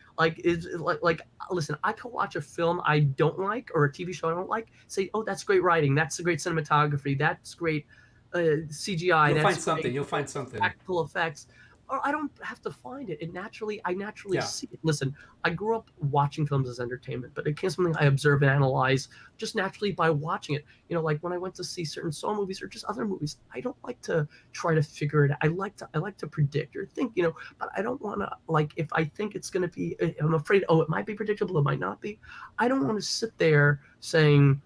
listen, I can watch a film I don't like or a TV show I don't like, say, oh, that's great writing, that's a great cinematography, that's great CGI, you'll find that's something. great You'll find something. practical effects. Or I don't have to find it. I naturally Yeah. see it. Listen, I grew up watching films as entertainment, but it became something I observe and analyze just naturally by watching it. Like when I went to see certain Saw movies or just other movies, I don't like to try to figure it out. I like to predict or think, but I don't want to, like, if I think it's going to be, I'm afraid, oh, it might be predictable, it might not be. I don't want to sit there saying,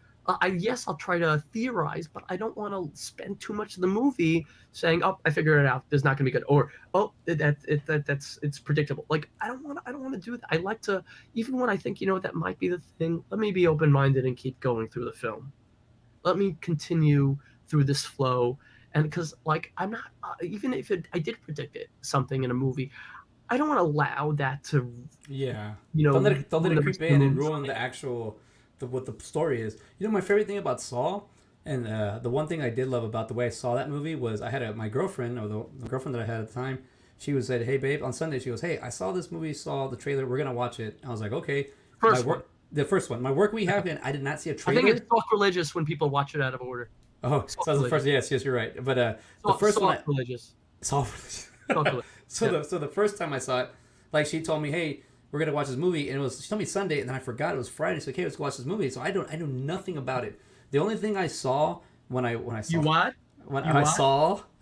yes, I'll try to theorize, but I don't want to spend too much of the movie saying, "Oh, I figured it out. It's not going to be good," or "Oh, it's predictable." Like I don't want to do that. I like to, even when I think that might be the thing. Let me be open minded and keep going through the film. Let me continue through this flow, and because like I'm not, even if I did predict something in a movie, I don't want to allow that to Yeah. Don't let ruin it the creep rest of the in and movie for ruin me. the actual what the story is. My favorite thing about Saw, and the one thing I did love about the way I saw that movie was I had my girlfriend, or the girlfriend that I had at the time. She was said, "Hey babe," on Sunday she goes, "Hey, I saw this movie, saw the trailer. We're gonna watch it." I was like, "Okay." My First one. work, the first one, my work we have, and I did not see a I think it's trailer. sacrilegious when people watch it out of order. Oh, so that was the first. Sacrilegious. Yes, yes, you're right. But the first one I Sacrilegious. saw. Sacrilegious. so Yeah. the first time I saw it, like she told me, "Hey, we're gonna watch this movie," and she told me Sunday, and then I forgot it was Friday. So okay, let's go watch this movie. So I knew nothing about it. The only thing I saw when I You saw what? when You what? I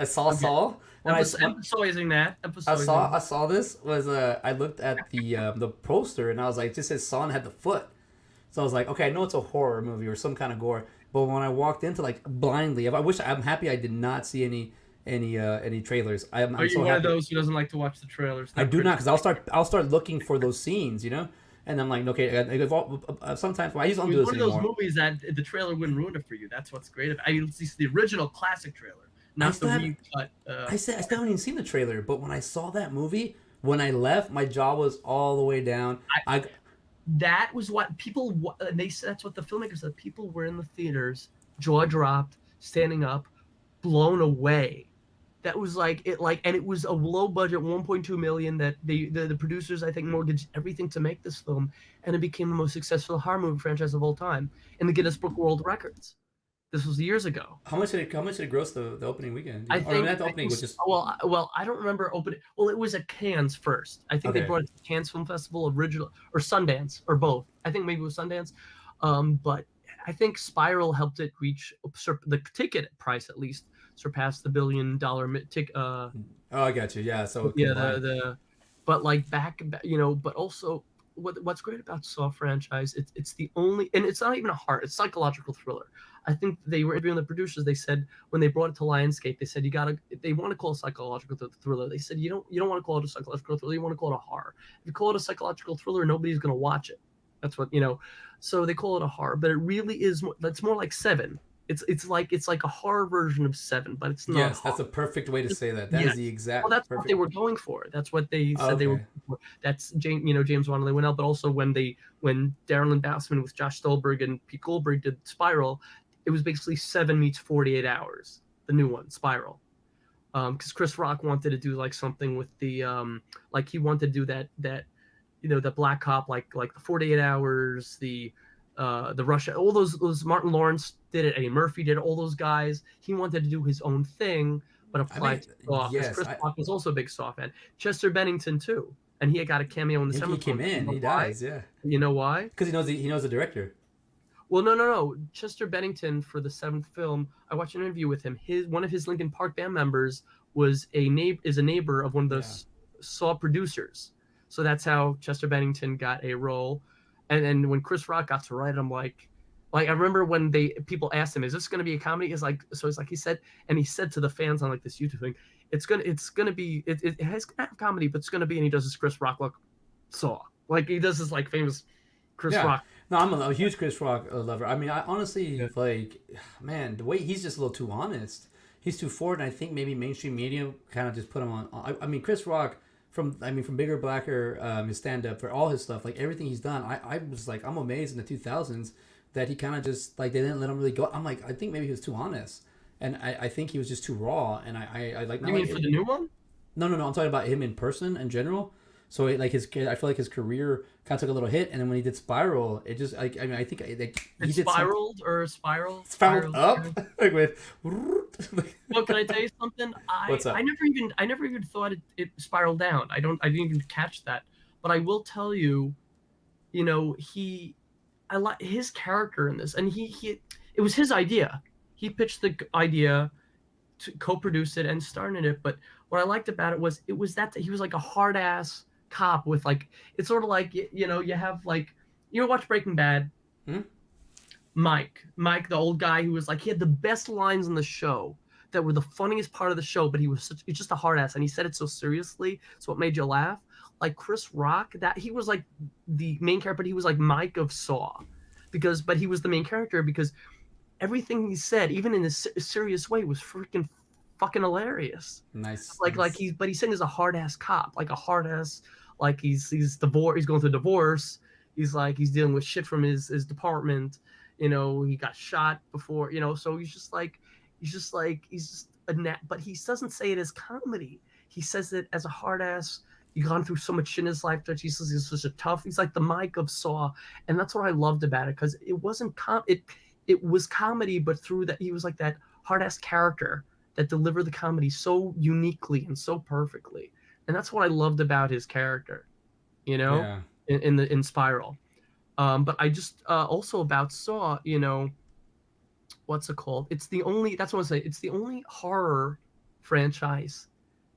saw Okay. Saul when Emphasizing that. Emphasizing I that. saw this was I looked at the poster and I was like, it just says Saw and had the foot. So I was like, okay, I know it's a horror movie or some kind of gore. But when I walked into like blindly, I'm happy I did not see any trailers. Are I'm you so one of happy. those who doesn't like to watch the trailers? I Not do not, because criticizing. I'll start looking for those scenes, and I'm like, okay, sometimes well, I just It don't was do this one of those anymore. movies that the trailer wouldn't ruin it for you. That's what's great about it. I mean, it's the original classic trailer, I not the still have recut. I still haven't even seen the trailer, but when I saw that movie, when I left, my jaw was all the way down. I That was what people, and they said that's what the filmmakers said. People were in the theaters, jaw dropped, standing up, blown away. That was like it, like, and it was a low budget 1.2 million that the producers, I think, mortgaged everything to make this film, and it became the most successful horror movie franchise of all time in the Guinness Book World Records. This was years ago. how much did it gross the opening weekend? Do you I know? Or I mean, think not the I opening, think was just well, I don't remember opening. Well, it was at Cannes first. I think they okay. brought it to Cannes Film Festival original, or Sundance, or both. I think maybe it was Sundance. But I think Spiral helped it reach the ticket price, at least surpassed the $1 billion tick. Oh, I got you. Yeah, so it Yeah, combined. but like but also what's great about Saw franchise, it's the only, and it's not even a horror, it's psychological thriller. I think they were interviewing the producers. They said when they brought it to Lionsgate, they said they want to call it psychological thriller. They said you don't want to call it a psychological thriller, you want to call it a horror. If you call it a psychological thriller, nobody's going to watch it. That's what. So they call it a horror, but it really is. That's more like Seven. It's like a horror version of Seven, but it's not Yes, horror. that's a perfect way to say that. That is the Yes. Well, exact that's what they perfect. were going for. That's what they Oh, said they were okay. going for. That's James Wan and Leigh Whannell, but also when Darren Lynn Bousman with Josh Stolberg and Pete Goldberg did Spiral, it was basically 7 meets 48 hours. The new one, Spiral. Because Chris Rock wanted to do like something with the like he wanted to do that the Black Cop, like the 48 Hours, the Russia, all those Martin Lawrence did it, Eddie Murphy did it, all those guys. He wanted to do his own thing, but I applied mean, to Saw because yes, Chris I Rock was also a big Saw fan. Chester Bennington too, and he got a cameo in the he seventh one. came You in. know He why? does, yeah, You know why? because he knows the director. Well, no. Chester Bennington for the seventh film, I watched an interview with him. One of his Linkin Park band members was a neighbor of one of the Yeah. Saw producers. So that's how Chester Bennington got a role. And when Chris Rock got to write, I'm like I remember when people asked him, "Is this going to be a comedy?" He said, and he said to the fans on like this YouTube thing, "It's gonna be it has gonna have comedy, but it's gonna be," and he does this Chris Rock look Saw, like he does this like famous Chris Yeah. Rock. No, I'm a huge Chris Rock lover. I mean, I Yeah. honestly like, man, the way he's just a little too honest. He's too forward, and I think maybe mainstream media kind of just put him on. I mean, Chris Rock from Bigger Blacker, his stand up, for all his stuff, like everything he's done, I was like, I'm amazed in the 2000s that he kind of just like they didn't let him really go. I'm like, I think maybe he was too honest, and I think he was just too raw, and I like. You mean for the new one? No, I'm talking about him in person in general. So like I feel like his career kind of took a little hit, and then when he did Spiral, it just like I mean I think like he did spiraled or spiral spiraled up like with. Well, can I tell you something? What's up? I never even thought it spiraled down. I didn't even catch that. But I will tell you, you know, I like his character in this, and it was his idea. He pitched the idea to co-produce it and star in it. But what I liked about it was that he was like a hard ass cop with like, it's sort of like, you know, you have like, you watch Breaking Bad. Mike, the old guy who was like, he had the best lines in the show that were the funniest part of the show, but he's just a hard ass, and he said it so seriously, so it made you laugh. Like Chris Rock, that he was like the main character, but he was like Mike of Saw, but he was the main character because everything he said, even in a serious way, was freaking fucking hilarious. Nice. Like he's saying he's a hard ass cop, like a hard ass, like he's divorced, he's going through a divorce, he's dealing with shit from his department. You know, he got shot before, you know, so he's just but he doesn't say it as comedy. He says it as a hard ass. He's gone through so much shit in his life that he says he's such a tough. He's like the Mike of Saw, and that's what I loved about it, because it wasn't it was comedy, but through that he was like that hard ass character that delivered the comedy so uniquely and so perfectly, and that's what I loved about his character, you know, in Spiral. But I just also about Saw, you know, what's it called? That's what I say. It's the only horror franchise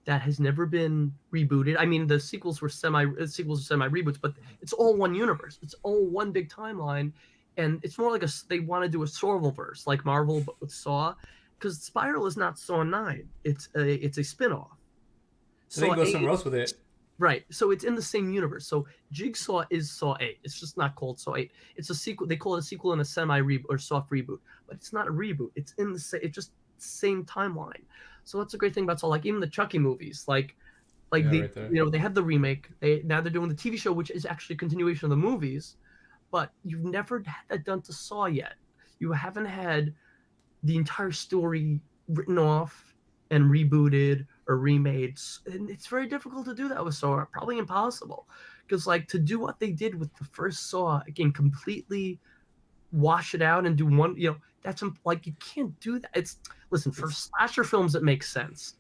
that has never been rebooted. I mean, the sequels were semi reboots, but it's all one universe. It's all one big timeline, and it's more like they want to do a Sorrelverse like Marvel, but with Saw, because Spiral is not Saw 9. It's a spin-off. So they can go somewhere else with it. Right. So it's in the same universe. So Jigsaw is Saw 8. It's just not called Saw 8. It's a sequel. They call it a sequel and a semi-reboot or soft reboot. But it's not a reboot. It's it's just same timeline. So that's a great thing about Saw. Like even the Chucky movies, like they you know, they had the remake. Now they're doing the TV show, which is actually a continuation of the movies. But you've never had that done to Saw yet. You haven't had the entire story written off and rebooted or remade, and it's very difficult to do that with Saw, probably impossible, because like to do what they did with the first Saw, again, completely wash it out and do one, you know, that's like, you can't do that. Listen, for slasher films it makes sense,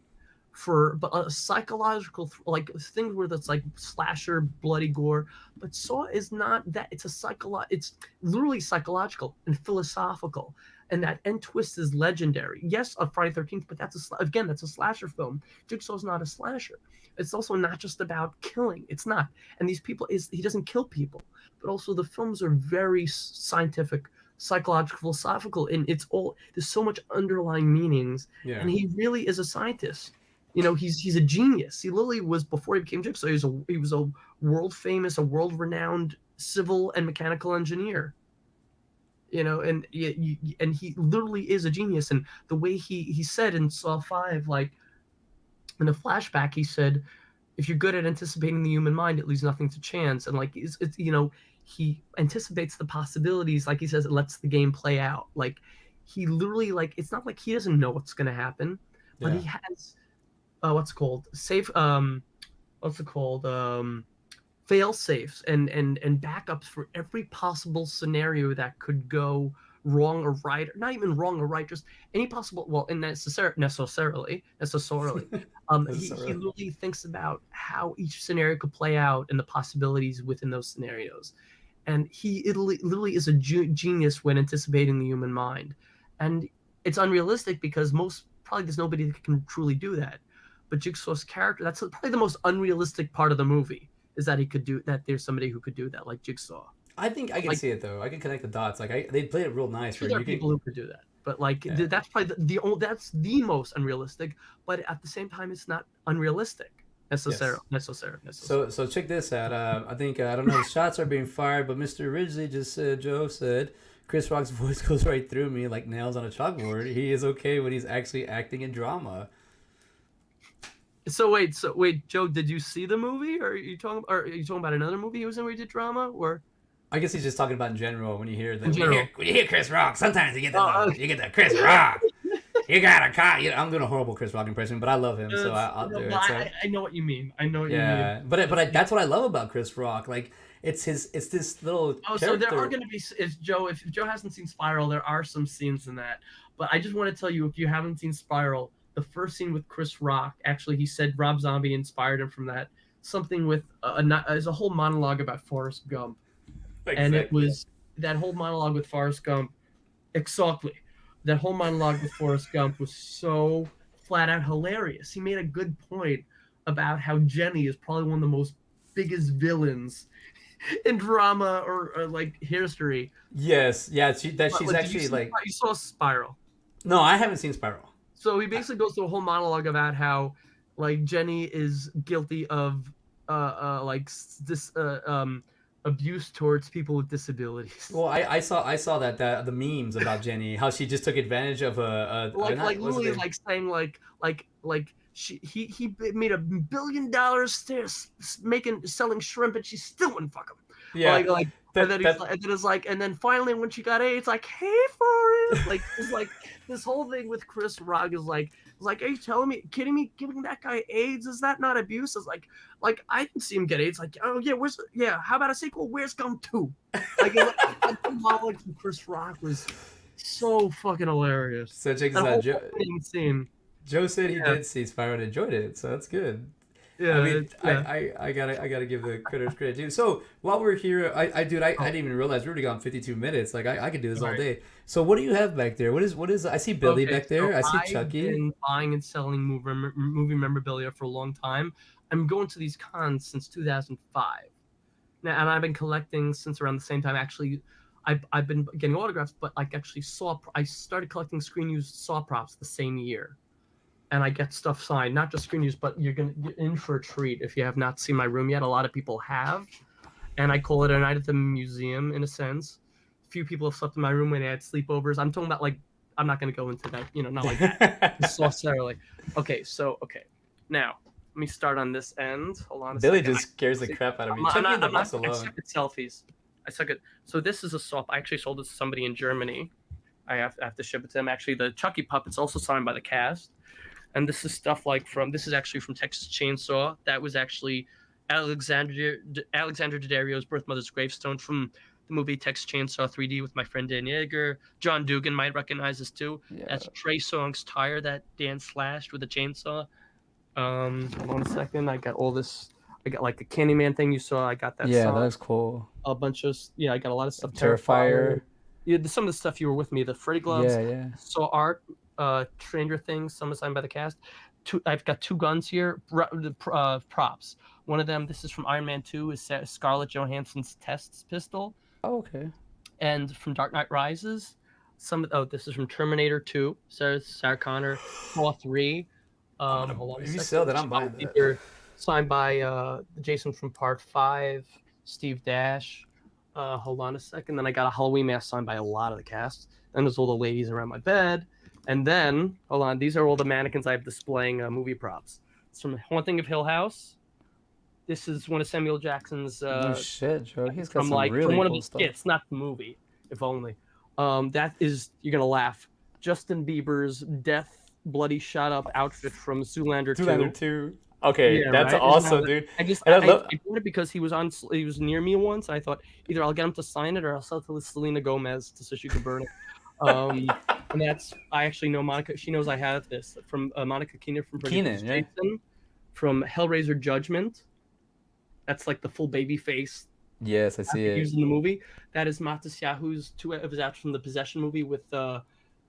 but a psychological like things where that's like slasher bloody gore, but Saw is not that. It's literally psychological and philosophical. And that end twist is legendary. Yes, a Friday 13th, but that's a slasher film. Jigsaw's not a slasher. It's also not just about killing. It's not. And these people, he doesn't kill people, but also the films are very scientific, psychological, philosophical, and there's so much underlying meanings. Yeah. And he really is a scientist. You know, he's a genius. He literally was, before he became Jigsaw, he was a world famous, a world renowned civil and mechanical engineer. You know, and he literally is a genius. And the way he said in Saw 5, like in a flashback, he said, if you're good at anticipating the human mind, it leaves nothing to chance. And like, it's you know, he anticipates the possibilities. Like he says, it lets the game play out. Like he literally, like, it's not like he doesn't know what's going to happen, but he has, fail safes and backups for every possible scenario that could go wrong or right, or not even wrong or right, just any possible, well, and necessarily he literally thinks about how each scenario could play out and the possibilities within those scenarios. And he literally is a genius when anticipating the human mind. And it's unrealistic because there's nobody that can truly do that. But Jigsaw's character, that's probably the most unrealistic part of the movie, is that he could do that. There's somebody who could do that, like Jigsaw. I think I can see it though. I can connect the dots. Like they played it real nice. There are people who could do that, but like that's probably that's the most unrealistic. But at the same time, it's not unrealistic necessarily. So check this out. I think I don't know. The shots are being fired, but Mr. Ridgely just said. Joe said, Chris Rock's voice goes right through me like nails on a chalkboard. He is okay when he's actually acting in drama. So wait, Joe, did you see the movie, or are you talking about another movie he was in where he did drama, or I guess he's just talking about in general. When you hear in general? when you hear Chris Rock, sometimes you get Oh, the Chris Rock. You got a cop. You know, I'm doing a horrible Chris Rock impression, but I love him, so I'll do no, it. but So I know what you mean. I know what you mean. yeah, that's what I love about Chris Rock. Like it's this little Oh, character. so there are going to be if Joe hasn't seen Spiral, there are some scenes in that. But I just want to tell you, if you haven't seen Spiral, the first scene with Chris Rock, actually, he said Rob Zombie inspired him from that. Something with there's a whole monologue about Forrest Gump, and it was that whole monologue with Forrest Gump. Exactly, that whole monologue with Forrest Gump was so flat out hilarious. He made a good point about how Jenny is probably one of the most biggest villains in drama or like history. Yes, yeah, she's actually You saw Spiral. No, I haven't seen Spiral. So he basically goes through a whole monologue about how like Jenny is guilty of this abuse towards people with disabilities. Well, I saw that the memes about Jenny, how she just took advantage of like literally like saying like he made $1 billion selling shrimp and she still wouldn't fuck him. Yeah, and then finally when she got AIDS, like, hey for it, like it's like this whole thing with Chris Rock is like, are you kidding me? Giving that guy AIDS, is that not abuse? It's like I didn't see him get AIDS. Like, oh yeah, how about a sequel? Where's Gum 2? Like that monologue from Chris Rock was so fucking hilarious. So check this out. Joe said he did see Spiral and enjoyed it, so that's good. Yeah, I mean, I gotta give the critters credit too. So while we're here, I didn't even realize we already gone 52 minutes. Like I could do this all day. So what do you have back there? What is? I see Billy back there. I see Chucky. I've been buying and selling movie memorabilia for a long time. I'm going to these cons since 2005. Now, and I've been collecting since around the same time. Actually, I've been getting autographs, but I started collecting screen used Saw props the same year. And I get stuff signed, not just screen use, but you're in for a treat if you have not seen my room yet. A lot of people have, and I call it a night at the museum in a sense. A few people have slept in my room when they had sleepovers. I'm talking about like, I'm not going to go into that, not like that necessarily. Okay, now let me start on this end. Hold on. Billy just scares the crap out of me. I suck at selfies. I suck at. So this is a soft. I actually sold it to somebody in Germany. I have to ship it to them. Actually, the Chucky puppet's also signed by the cast. And this is stuff this is actually from Texas Chainsaw. That was actually Alexander Daddario's birth mother's gravestone from the movie Texas Chainsaw 3D with my friend Dan Yeager. John Dugan might recognize this too. Yeah. That's Trey Songz's tire that Dan slashed with a chainsaw. Hold on a second. I got all this. I got like the Candyman thing you saw. I got that. Yeah, that was cool. A bunch of I got a lot of stuff. Terrifier. Yeah, some of the stuff you were with me. The Freddy gloves. Yeah. Saw art. Stranger Things, some assigned by the cast. I've got 2 guns here, props. One of them, this is from Iron Man 2, is Scarlett Johansson's test pistol. Oh, okay. And from Dark Knight Rises, this is from Terminator 2, Sarah Connor, Thor 3. Hold on if you sell that, I'm buying that. Signed by Jason from Part 5, Steve Dash. Hold on a second. Then I got a Halloween mask signed by a lot of the cast. Then there's all the ladies around my bed. And then, hold on, these are all the mannequins I have displaying movie props. It's from Haunting of Hill House. This is one of Samuel Jackson's. Oh shit, Joe! He's got some really cool stuff. It's not the movie, if only. That is, you're gonna laugh. Justin Bieber's death, bloody shot up outfit from Zoolander 2. Zoolander 2. Okay, yeah, that's right? Awesome, dude. I bought it because he was near me once. I thought either I'll get him to sign it or I'll sell it to Selena Gomez so she can burn it. And I actually know Monica. She knows I have this from Monica Keenan from Jason, from Hellraiser Judgment. That's like the full baby face. Yes, I see it. Used in the movie. That is Matisyahu's 2 of his acts from the Possession movie with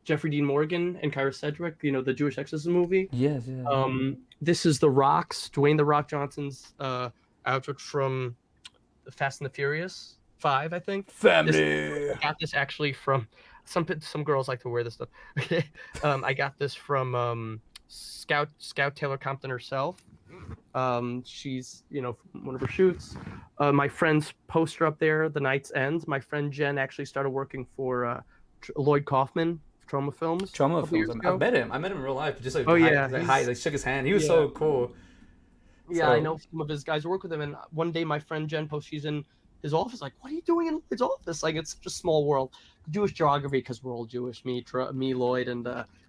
Jeffrey Dean Morgan and Kyra Sedgwick. The Jewish exorcism movie. Yes. Yeah. This is The Rock's Dwayne The Rock Johnson's outfit from Fast and the Furious 5, I think. Family. I got this actually from. Some girls like to wear this stuff. I got this from Scout Taylor Compton herself. She's one of her shoots. My friend's poster up there, The Night's End. My friend Jen actually started working for Lloyd Kaufman, Trauma Films. I met him. I met him in real life. Just like hi, he shook his hand. He was so cool. Yeah, I know some of his guys who work with him, and one day my friend Jen posted she's in his office. Like, what are you doing in his office? Like, it's such a small world. Jewish geography, because we're all Jewish. Me, Lloyd, and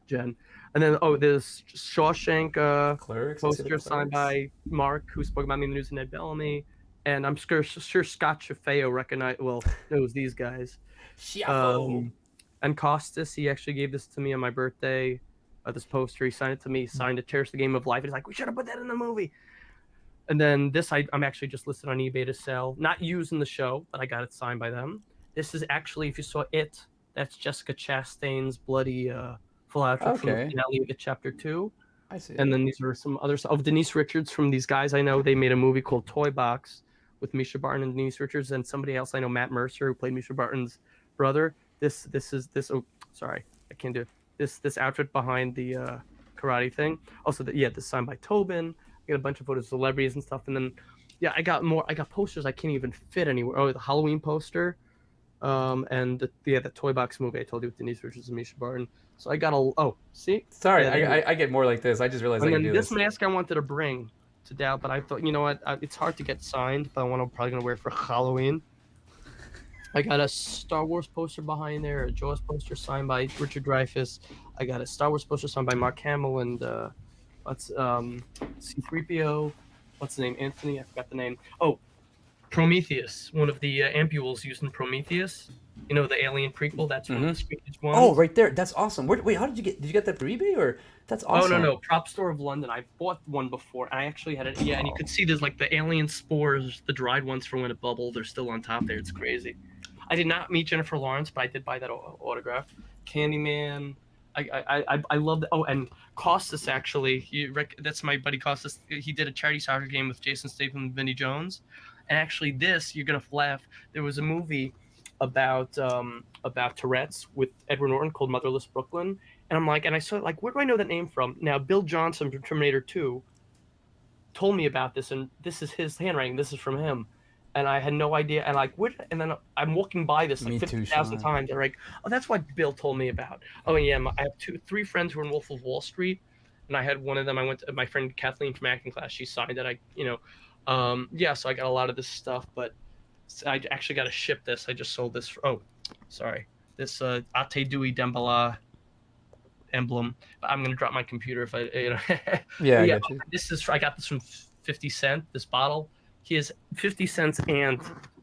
Jen. And then there's Shawshank Clerks. poster signed by Mark, who spoke about me in the news, and Ed Bellamy. And I'm sure Scott Shafeo knows these guys. And Costas, he actually gave this to me on my birthday. This poster, he signed it to me. He signed it, Cherish the Game of Life. He's like, we should have put that in the movie. And then this, I'm actually just listed on eBay to sell. Not used in the show, but I got it signed by them. This is actually, if you saw it, that's Jessica Chastain's bloody full outfit from the finale of Chapter 2. I see. And then these are some others of Denise Richards from these guys I know. They made a movie called Toy Box with Misha Barton and Denise Richards, and somebody else I know, Matt Mercer, who played Misha Barton's brother. This oh, sorry, I can't do it. This outfit behind the karate thing. Also, this signed by Tobin. I got a bunch of photos of celebrities and stuff, and then I got posters I can't even fit anywhere. Oh, the Halloween poster, and the Toy Box movie I told you with Denise Richards and Misha Barton. So I got see. Sorry, I get more like this. I just realized I can do this. This mask I wanted to bring to Dow, but I thought, you know what, it's hard to get signed, but probably gonna wear it for Halloween. I got a Star Wars poster behind there, a Jaws poster signed by Richard Dreyfuss. I got a Star Wars poster signed by Mark Hamill and C-3PO. What's the name? Anthony? I forgot the name. Oh, Prometheus, one of the ampules used in Prometheus. You know, the Alien prequel. That's one of the screenage ones. Oh, right there. That's awesome. Wait, how did you get that for eBay or? That's awesome. Oh no, Prop Store of London. I bought one before, and I actually had it. Yeah, and you could see there's like the alien spores, the dried ones from when it bubbled. They're still on top there. It's crazy. I did not meet Jennifer Lawrence, but I did buy that autograph. Candyman. I love that. Oh, and Costas actually. That's my buddy Costas. He did a charity soccer game with Jason Statham and Vinnie Jones. And actually, you're gonna laugh. There was a movie about Tourette's with Edward Norton called Motherless Brooklyn, and I saw it, where do I know that name from? Now, Bill Johnson from Terminator 2 told me about this, and this is his handwriting. This is from him, and I had no idea. And and then I'm walking by this 50,000 times. They're like, oh, that's what Bill told me about. Oh, yeah, I have 3 friends who are in Wolf of Wall Street, and I had one of them. I went to my friend Kathleen from acting class. She signed it. So I got a lot of this stuff, but I actually got to ship this. I just sold this. This Ate Dewey Dembala emblem. I'm gonna drop my computer if I. Yeah. I got you. I got this from 50 Cent. This bottle. He has 50 Cent's aunt.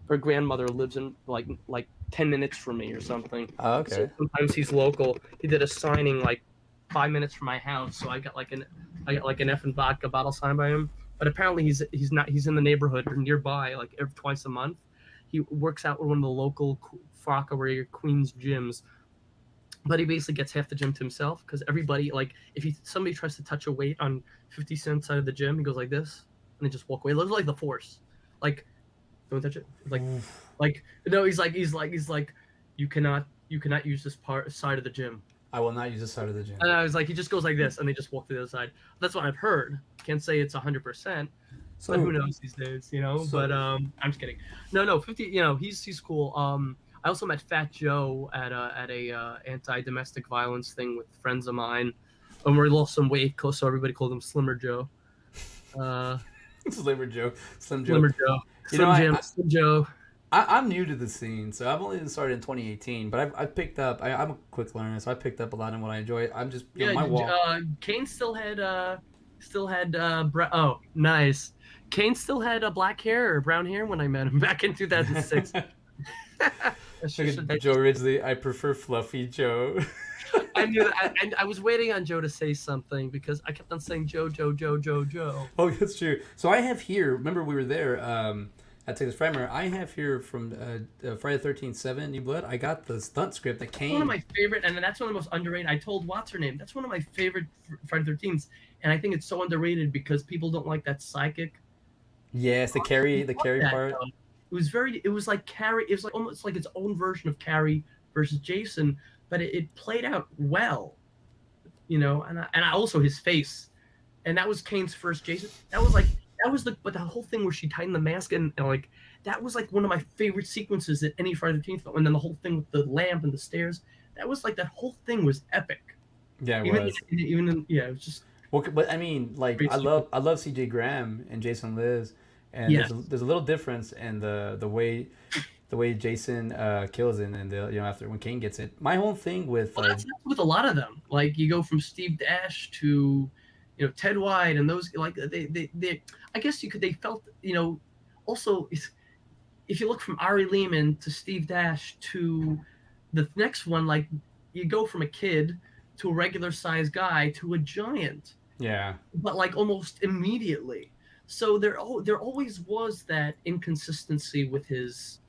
Her grandmother lives in like 10 minutes from me or something. Oh, okay. So sometimes he's local. He did a signing 5 minutes from my house, so I got an F and vodka bottle signed by him. But apparently he's in the neighborhood or nearby twice a month. He works out with one of the local Rockaway Queens gyms, but he basically gets half the gym to himself because everybody, if somebody tries to touch a weight on 50 Cent side of the gym, he goes like this and they just walk away. It looks like the Force, don't touch it. No, he's like you cannot use this side of the gym. I will not use this side of the gym. And I was like, he just goes like this and they just walk to the other side. That's what I've heard. Can't say it's 100%. But who knows these days, but I'm just kidding. No, 50, he's cool. I also met Fat Joe at a anti-domestic violence thing with friends of mine, and we lost some weight, so everybody called him Slimmer Joe. Slim Joe. Slim Joe. I'm new to the scene, so I've only started in 2018. But I've picked up. I'm a quick learner, so I picked up a lot in what I enjoy. I'm just my walk. Kane still had oh, nice. Kane still had black hair or brown hair when I met him back in 2006. Joe Ridgely, I prefer fluffy Joe. I knew that. I was waiting on Joe to say something because I kept on saying Joe. Oh, that's true. So I have here, remember we were there at Texas Primer, I have here from Friday the 13th, 7 New Blood, I got the stunt script that came. One of my favorite, and that's one of the most underrated. I told what's her name. That's one of my favorite Friday the 13th, and I think it's so underrated because people don't like that psychic. Yes, the Carrie part. It was like Carrie. It was almost like its own version of Carrie versus Jason, but it played out well, and I also his face, and that was Kane's first Jason. But the whole thing where she tightened the mask and that was one of my favorite sequences at any Friday the 13th film. And then the whole thing with the lamp and the stairs, that was that whole thing was epic. Yeah, it was. It was just. Well, but I mean, like I love C.J. Graham and Jason Liz, and Yes. there's a little difference in the way Jason kills it, and the after when Kane gets it. My whole thing with Well, that's with a lot of them. Like you go from Steve Dash to, Ted White, and those like they I guess they felt also if you look from Ari Lehman to Steve Dash to the next one, like you go from a kid to a regular sized guy to a giant, yeah. but like almost immediately. So there always was that inconsistency with his.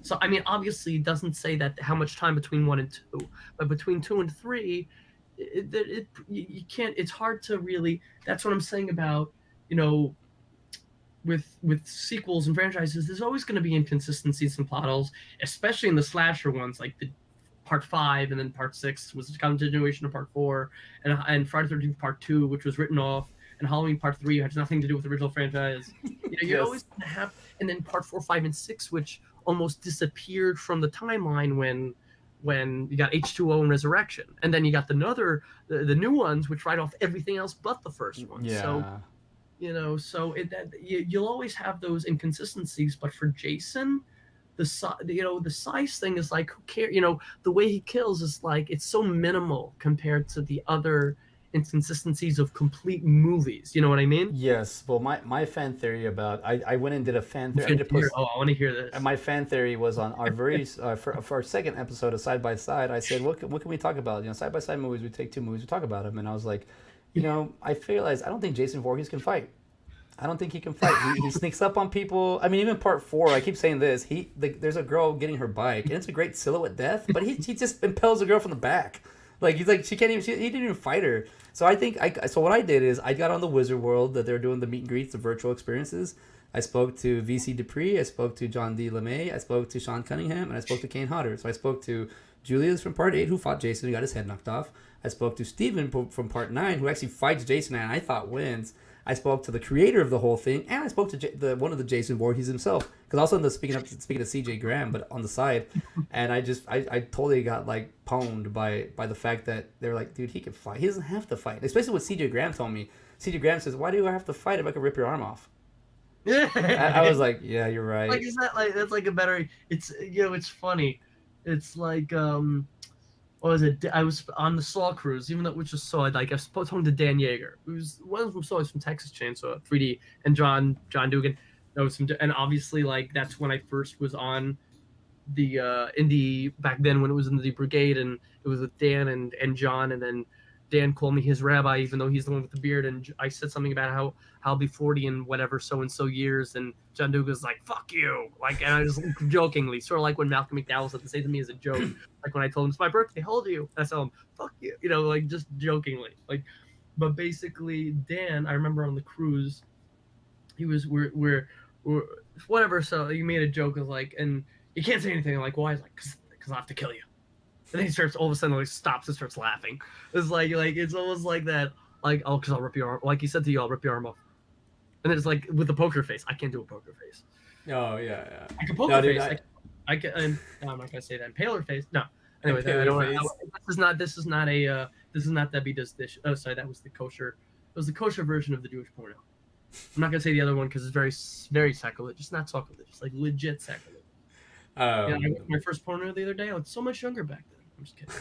So I mean, obviously, it doesn't say that how much time between 1 and 2, but between 2 and 3, you can't. It's hard to really. That's what I'm saying about with sequels and franchises. There's always going to be inconsistencies and plot holes, especially in the slasher ones, like the Part 5 and then Part 6 was a continuation of Part 4, and Friday the 13th Part 2, which was written off, and Halloween Part 3 has nothing to do with the original franchise. You're always going to have, and then Part 4, 5, and 6, which almost disappeared from the timeline when you got H2O and Resurrection, and then you got the new ones which write off everything else but the first one. Yeah. So you'll always have those inconsistencies, but for Jason, the size thing is like, who cares? The way he kills is like, it's so minimal compared to the other inconsistencies of complete movies. You know what I mean? Yes. Well, my fan theory about I went and did a fan theory. I want to hear this. And my fan theory was on our very for our second episode of Side by Side. I said, what can we talk about? Side by side movies. We take 2 movies, we talk about them, and I was like, I realized I don't think Jason Voorhees can fight. I don't think he can fight. He sneaks up on people. I mean, even Part 4, I keep saying this. There's a girl getting her bike, and it's a great silhouette death, but he just impels the girl from the back. Like he's like she can't even. He didn't even fight her. So I think so what I did is I got on the Wizard World that they're doing the meet and greets, the virtual experiences. I spoke to VC Dupree. I spoke to John D. LeMay. I spoke to Sean Cunningham, and I spoke to Kane Hodder. So I spoke to Julius from Part 8, who fought Jason, who got his head knocked off. I spoke to Steven from Part 9, who actually fights Jason, and I thought wins. I spoke to the creator of the whole thing, and I spoke to one of the Jason Voorhees himself. Because also speaking of CJ Graham, but on the side, and I totally got like pwned by the fact that they were like, dude, he can fight. He doesn't have to fight. Especially what CJ Graham told me. CJ Graham says, why do I have to fight if I can rip your arm off? Yeah. I was like, yeah, you're right. Like, is that like that's like a better? It's it's funny. It's like what was it? I was on the Saw cruise, even though which was Saw. Like I was talking to Dan Yeager, who's one of them. Saw is from Texas Chainsaw 3D, and John Dugan. That was some, and obviously like that's when I first was on the indie back then when it was in the Brigade, and it was with Dan and John, and then Dan called me his rabbi, even though he's the one with the beard, and I said something about how I'll be 40 in whatever so and so years, and John Dugan's like, "Fuck you!" Like, and I just jokingly, sort of like when Malcolm McDowell said to say to me as a joke, like when I told him it's my birthday, how old are you? And I tell him, "Fuck you," like just jokingly, like. But basically, Dan, I remember on the cruise, he was we're whatever. So he made a joke of like, and you can't say anything. I'm like, why? He's like, because I have to kill you. And then he starts all of a sudden like stops and starts laughing. It's like it's almost like that, like, oh, because I'll rip your arm. Like he said to you, I'll rip your arm off. And then it's like with the poker face. I can't do a poker face. Oh yeah. I can poker face. I can. No, I'm not gonna say that. Paler face. No. Anyway, this is not Debbie Does Dish. Oh, sorry, that was the kosher. It was the kosher version of the Jewish porno. I'm not gonna say the other one because it's very, very sacrilegious. Not sacrilegious, like legit sacrilegious. I watched my first porno the other day. I was so much younger back then. I'm just kidding.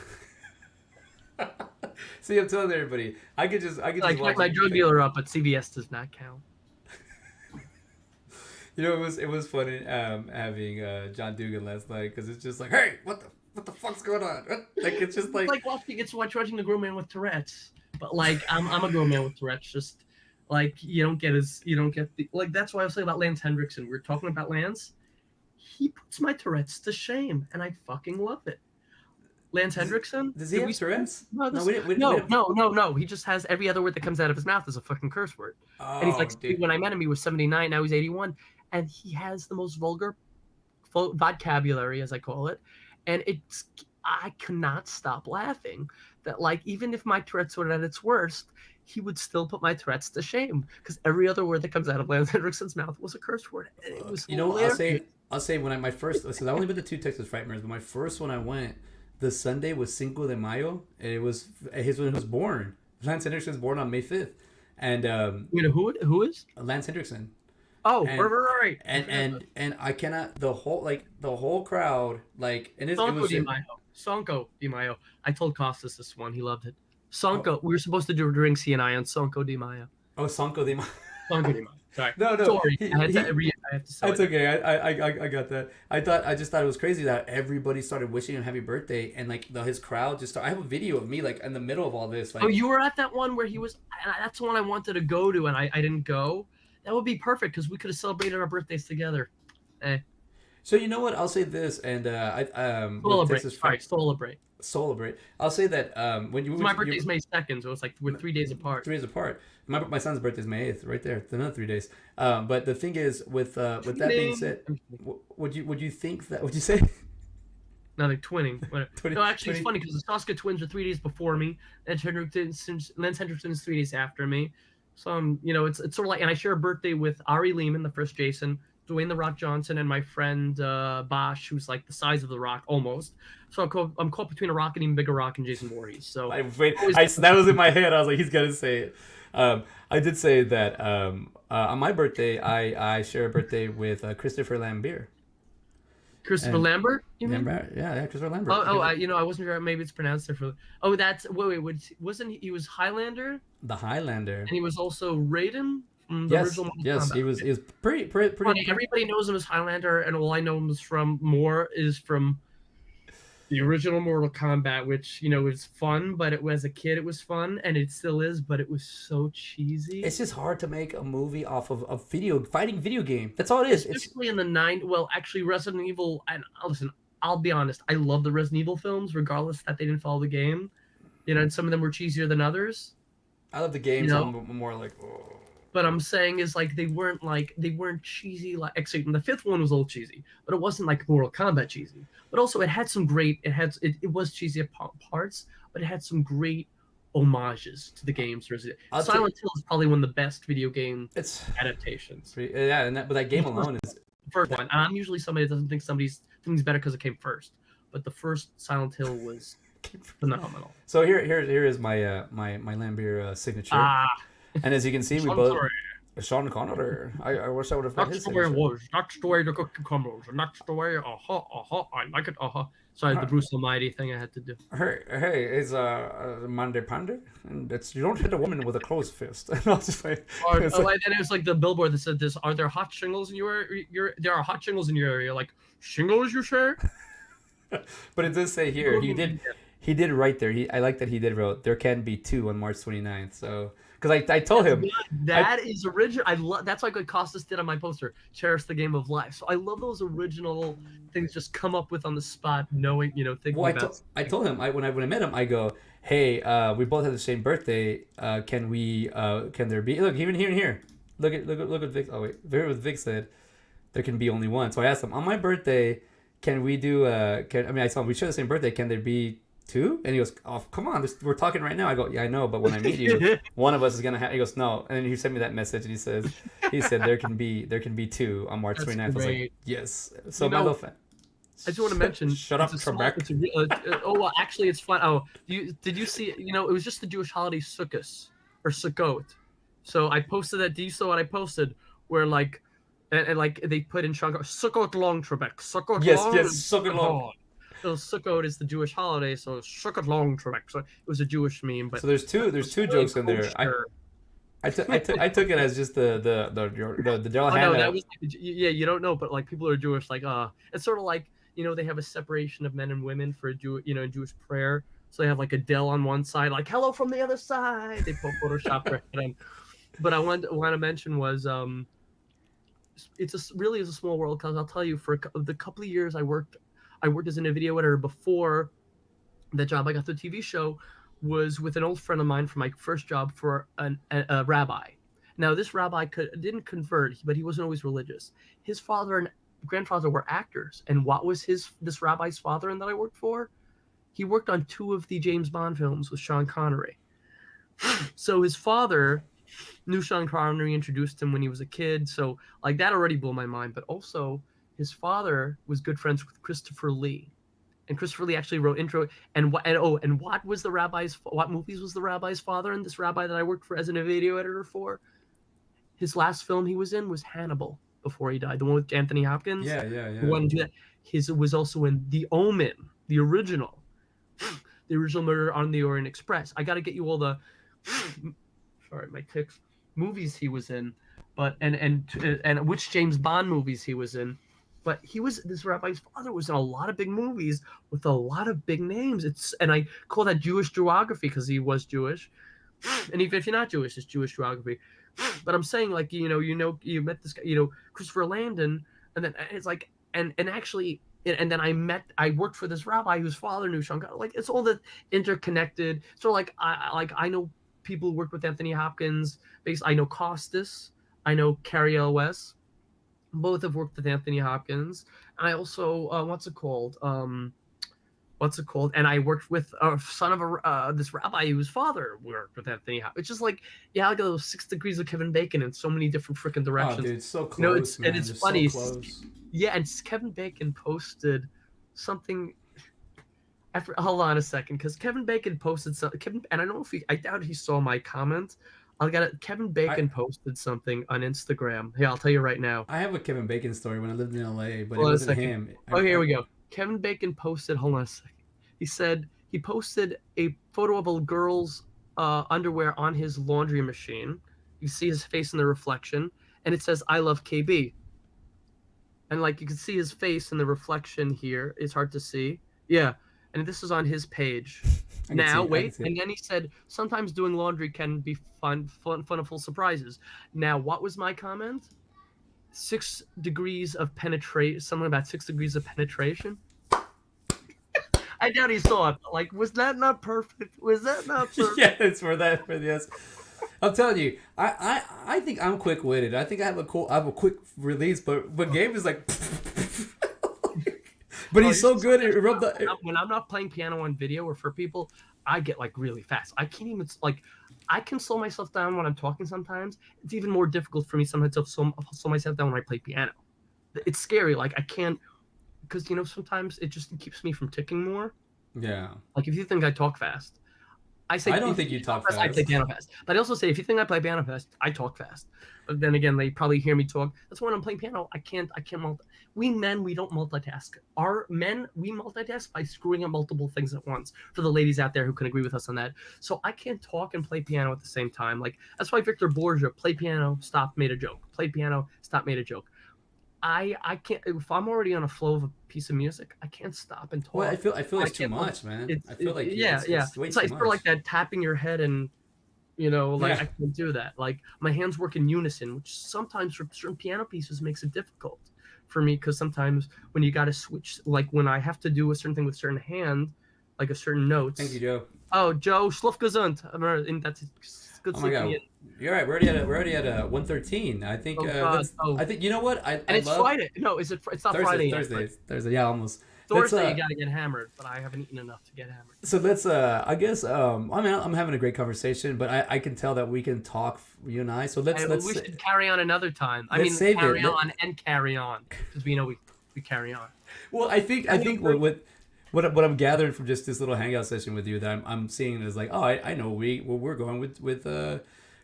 See, I'm telling everybody, I could just like my drug dealer up, but CBS does not count. It was funny having John Dugan last night because it's just like, hey, what the fuck's going on? Like it's just like watching a grown man with Tourette's, but like I'm a grown man with Tourette's. Just like you don't get the like. That's why I was saying about Lance Hendrickson. We're talking about Lance. He puts my Tourette's to shame, and I fucking love it. Lance Hendrickson? Does he have Tourette's? No. He just has every other word that comes out of his mouth is a fucking curse word. Oh, and he's like, dude. When I met him, he was 79. Now he's 81, and he has the most vulgar vocabulary, as I call it. And I cannot stop laughing. That like even if my Tourette's were at its worst, he would still put my Tourette's to shame because every other word that comes out of Lance Hendrickson's mouth was a curse word. And it was I'll say when my first, because I've only been to 2 Texas Frightmares, but my first one I went, the Sunday was Cinco de Mayo, and it was his when he was born. Lance Hendrickson's born on May 5th, and You know who is? Lance Hendrickson, Oh, and right. and I cannot the whole crowd and it Sonko was Di Maio. Sonko Di Maio. I told Costas this one. He loved it. Sonko. We were supposed to do during CNI on Sonko Di Maio. oh Sonko the Sonko Di Maio. Sorry. no Sorry. I had to say that's okay. I got that. I just thought it was crazy that everybody started wishing him happy birthday, and his crowd just started. I have a video of me in the middle of all this. Oh, you were at that one where he was. That's the one I wanted to go to, and I didn't go. That would be perfect because we could have celebrated our birthdays together. So you know what? I'll say this, and celebrate. I'll say that my birthday's May 2nd, so it's like we're 3 days apart. 3 days apart. My son's birthday's May 8th, right there. It's another 3 days. But the thing is, with that being said, would you think that? Would you say? Nothing, twinning. No, actually, it's funny because the Saska twins are 3 days before me. Lance Hendrickson is 3 days after me. So it's sort of like, and I share a birthday with Ari Lehman, the first Jason, Dwayne The Rock Johnson, and my friend Bosch, who's like the size of the Rock almost. So I'm caught between a Rock and even bigger Rock and Jason Voorhees. So that was in my head. I was like, he's gonna say it. I did say that on my birthday, I share a birthday with Christopher Lambert. Christopher Lambert? You mean? Yeah, Christopher Lambert. I wasn't sure. Maybe it's pronounced differently. Oh, that's wasn't he was Highlander? The Highlander. And he was also Raiden. Yes, he was pretty. Funny, everybody knows him as Highlander, and all I know him is from the original Mortal Kombat, which is fun, but as a kid it was fun, and it still is, but it was so cheesy. It's just hard to make a movie off of a fighting video game. That's all it is. Especially in the 90s. Well, actually, Resident Evil. And listen, I'll be honest. I love the Resident Evil films, regardless that they didn't follow the game. And some of them were cheesier than others. I love the games. I'm more like. Oh. But I'm saying is they weren't cheesy. Actually, the fifth one was a little cheesy, but it wasn't like Mortal Kombat cheesy. But also, it had some great. It was cheesy at parts, but it had some great homages to the games. Silent Hill is probably one of the best video game adaptations. Yeah, but that game alone is the first one. And I'm usually somebody that doesn't think something's better because it came first, but the first Silent Hill was phenomenal. So here is my my Lambert signature. And as you can see, we both. Sean Connery. I wish I would have had his signature. That's the way the cookie crumbles. And that's the way. I like it. Sorry, the Bruce Almighty thing I had to do. Hey, it's Monday Panda, and you don't hit a woman with a closed fist. And I was just like, and it was like the billboard that said this: "Are there hot shingles in your There are hot shingles in your area." Like shingles, you say? But it does say here he did write there. I like that he did wrote there can be 2 on March 29th. So. Because I told him that is original. I love that's like what Costas did on my poster. Cherish the game of life. So I love those original things just come up with on the spot, knowing thinking about. I told him when I met him, I go, hey, we both have the same birthday. Can there be even here? Look at Vic. Oh wait, what Vic said. There can be only one. So I asked him on my birthday, can we do? I told him we share the same birthday. Can there be 2? And he goes, oh, come on, we're talking right now. I go, yeah, I know, but when I meet you, one of us is gonna have. He goes, no, and then he sent me that message, and he said there can be 2 on March 29th. I was like, yes. So my little fan. I just want to mention. Shut up, Trebek. Actually, it's fun. Oh, did you see? It was just the Jewish holiday Sukkot or Sukkot. So I posted that. Do you saw what I posted? Where and they put in Sukkot long, Trebek. Sukkot long. Yes, Sukkot long. So Sukkot is the Jewish holiday, so Sukkot long, Trebek. So it was a Jewish meme, but so there's two jokes in there. I took it as just the Daryl Hannah. No, that was you don't know, but people are Jewish, it's sort of like they have a separation of men and women for in Jewish prayer. So they have Adele on one side, hello from the other side. They put Photoshop right in. But I want to mention was really is a small world, because I'll tell you, for the couple of years I worked as a video editor before the job I got the TV show was with an old friend of mine for my first job for a rabbi. Now this rabbi didn't convert, but he wasn't always religious. His father and grandfather were actors, and what was this rabbi's father and that I worked for? He worked on 2 of the James Bond films with Sean Connery. So his father knew Sean Connery, introduced him when he was a kid. So that already blew my mind. But also his father was good friends with Christopher Lee. And Christopher Lee actually wrote intro. And what was the rabbi's? What movies was the rabbi's father in? This rabbi that I worked for as an video editor for. His last film he was in was Hannibal before he died. The one with Anthony Hopkins. Yeah, yeah, yeah. The one that his was also in The Omen, the original Murder on the Orient Express. I got to get you all the sorry, my ticks. Movies he was in, but and which James Bond movies he was in. But this rabbi's father was in a lot of big movies with a lot of big names. And I call that Jewish geography because he was Jewish. And even if you're not Jewish, it's Jewish geography. But I'm saying, like, you met this guy, Christopher Landon, and then it's like, and actually, and then I worked for this rabbi whose father knew Sean Connery. Like, it's all the interconnected. So like I know people who worked with Anthony Hopkins. I know Costas. I know Carrie Elwes. Both have worked with Anthony Hopkins. I also what's it called? And I worked with a son of this rabbi whose father worked with Anthony Hopkins. It's just like, yeah, I got those 6 degrees of Kevin Bacon in so many different freaking directions. Oh, dude, so close, man. And it's funny. So close. Yeah, and Kevin Bacon posted something. Hold on a second, because Kevin Bacon posted something. And I don't know if I doubt he saw my comment. Kevin Bacon posted something on Instagram. Here, I'll tell you right now. I have a Kevin Bacon story when I lived in LA, but Hold it wasn't him. Here we go. Kevin Bacon posted, hold on a second. He said he posted a photo of a girl's underwear on his laundry machine. You see his face in the reflection, and it says, "I love KB." And like you can see his face in the reflection here. It's hard to see. Yeah. And this is on his page. Now, wait. And then he said, sometimes doing laundry can be fun, full surprises. Now, what was my comment? 6 degrees of penetration. Something about 6 degrees of penetration. I doubt he saw it. Like, was that not perfect? Was that not perfect? Yeah, it's for yes. I'm telling you, I think I'm quick-witted. I think I have a quick release, but Gabe is like, but he's so good at when I'm not playing piano on video or for people, I get like really fast. I can't even I can slow myself down when I'm talking sometimes. It's even more difficult for me sometimes to slow myself down when I play piano. It's scary. Like I can't, because sometimes it just keeps me from ticking more. Yeah. Like if you think I talk fast, I don't think you talk fast. I play piano fast. But I also say if you think I play piano fast, I talk fast. But then again, they probably hear me talk. That's why when I'm playing piano, I can't we men, we don't multitask. Our men, we multitask by screwing up multiple things at once. For the ladies out there who can agree with us on that. So I can't talk and play piano at the same time. Like that's why Victor Borgia played piano, stopped, made a joke. Played piano, stopped, made a joke. I can't. If I'm already on a flow of a piece of music, I can't stop and talk. Well, I feel like it's too much, man. I feel like it's way it's too like much. sort of like that tapping your head and Yeah. I can't do that. Like my hands work in unison, which sometimes for certain piano pieces makes it difficult for me because sometimes when you got to switch, like when I have to do a certain thing with a certain hand, like a certain notes. Thank you, Joe. Oh, Joe, schlaf gesund. And that's good. Oh my God. You're right. We're already at 113. I think. I think you know what it's Friday. No, it's not Friday. Thursday. Yeah, almost. Thursday you gotta get hammered, but I haven't eaten enough to get hammered. So let's. I guess. I'm having a great conversation, but I can tell that we can talk, you and I. So we should carry on another time. Carry on because we know we carry on. Well, I think what I'm gathering from just this little hangout session with you that I'm seeing is like, oh, I know we're going with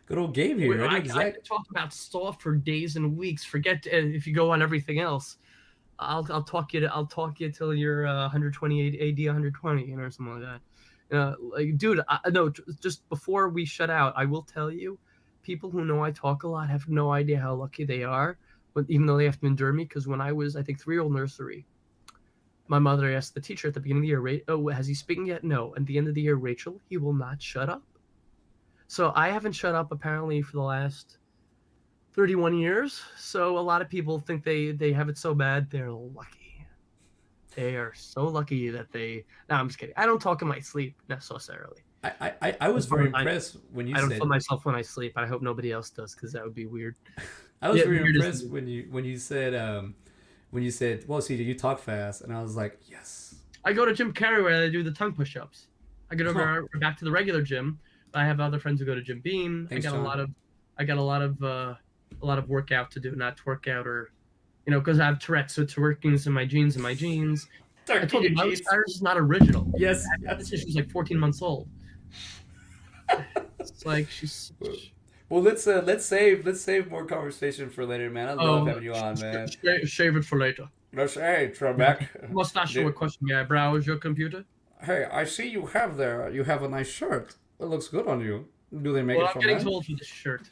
good old Gabe here. I can talk about stuff for days and weeks. Forget if you go on everything else. I'll talk you till you're 128 AD 120, or something like that. Like, dude, no. Just before we shut out, I will tell you, people who know I talk a lot have no idea how lucky they are. But even though they have to endure me, because when I was, I think, 3-year-old nursery, my mother asked the teacher at the beginning of the year, "Oh, has he speaking yet?" No. At the end of the year, Rachel, he will not shut up. So I haven't shut up apparently for the last 31 years. So a lot of people think they have it so bad. They're lucky. They are so lucky that they. No, I'm just kidding. I don't talk in my sleep necessarily. I was very impressed when you said. I don't film myself when I sleep. I hope nobody else does because that would be weird. I was very impressed when you said well, CJ, you talk fast, and I was like, yes. I go to Jim Carrey where I do the tongue push-ups. I get over back to the regular gym. I have other friends who go to Jim Beam. Thanks, I got a lot of workout to do, not workout or, because I have Tourette's, so it's workings in my jeans. I told you, Tortilla Miley cheese. Cyrus is not original. Yes. She was like 14 months old. It's like she's. Well, let's save more conversation for later, man. I love having you on, man. Save it for later. Hey, Trebek. Must ask you a question. May I browse your computer? Hey, I see you have a nice shirt. It looks good on you. Do they make it I'm from getting men? too old for this shirt.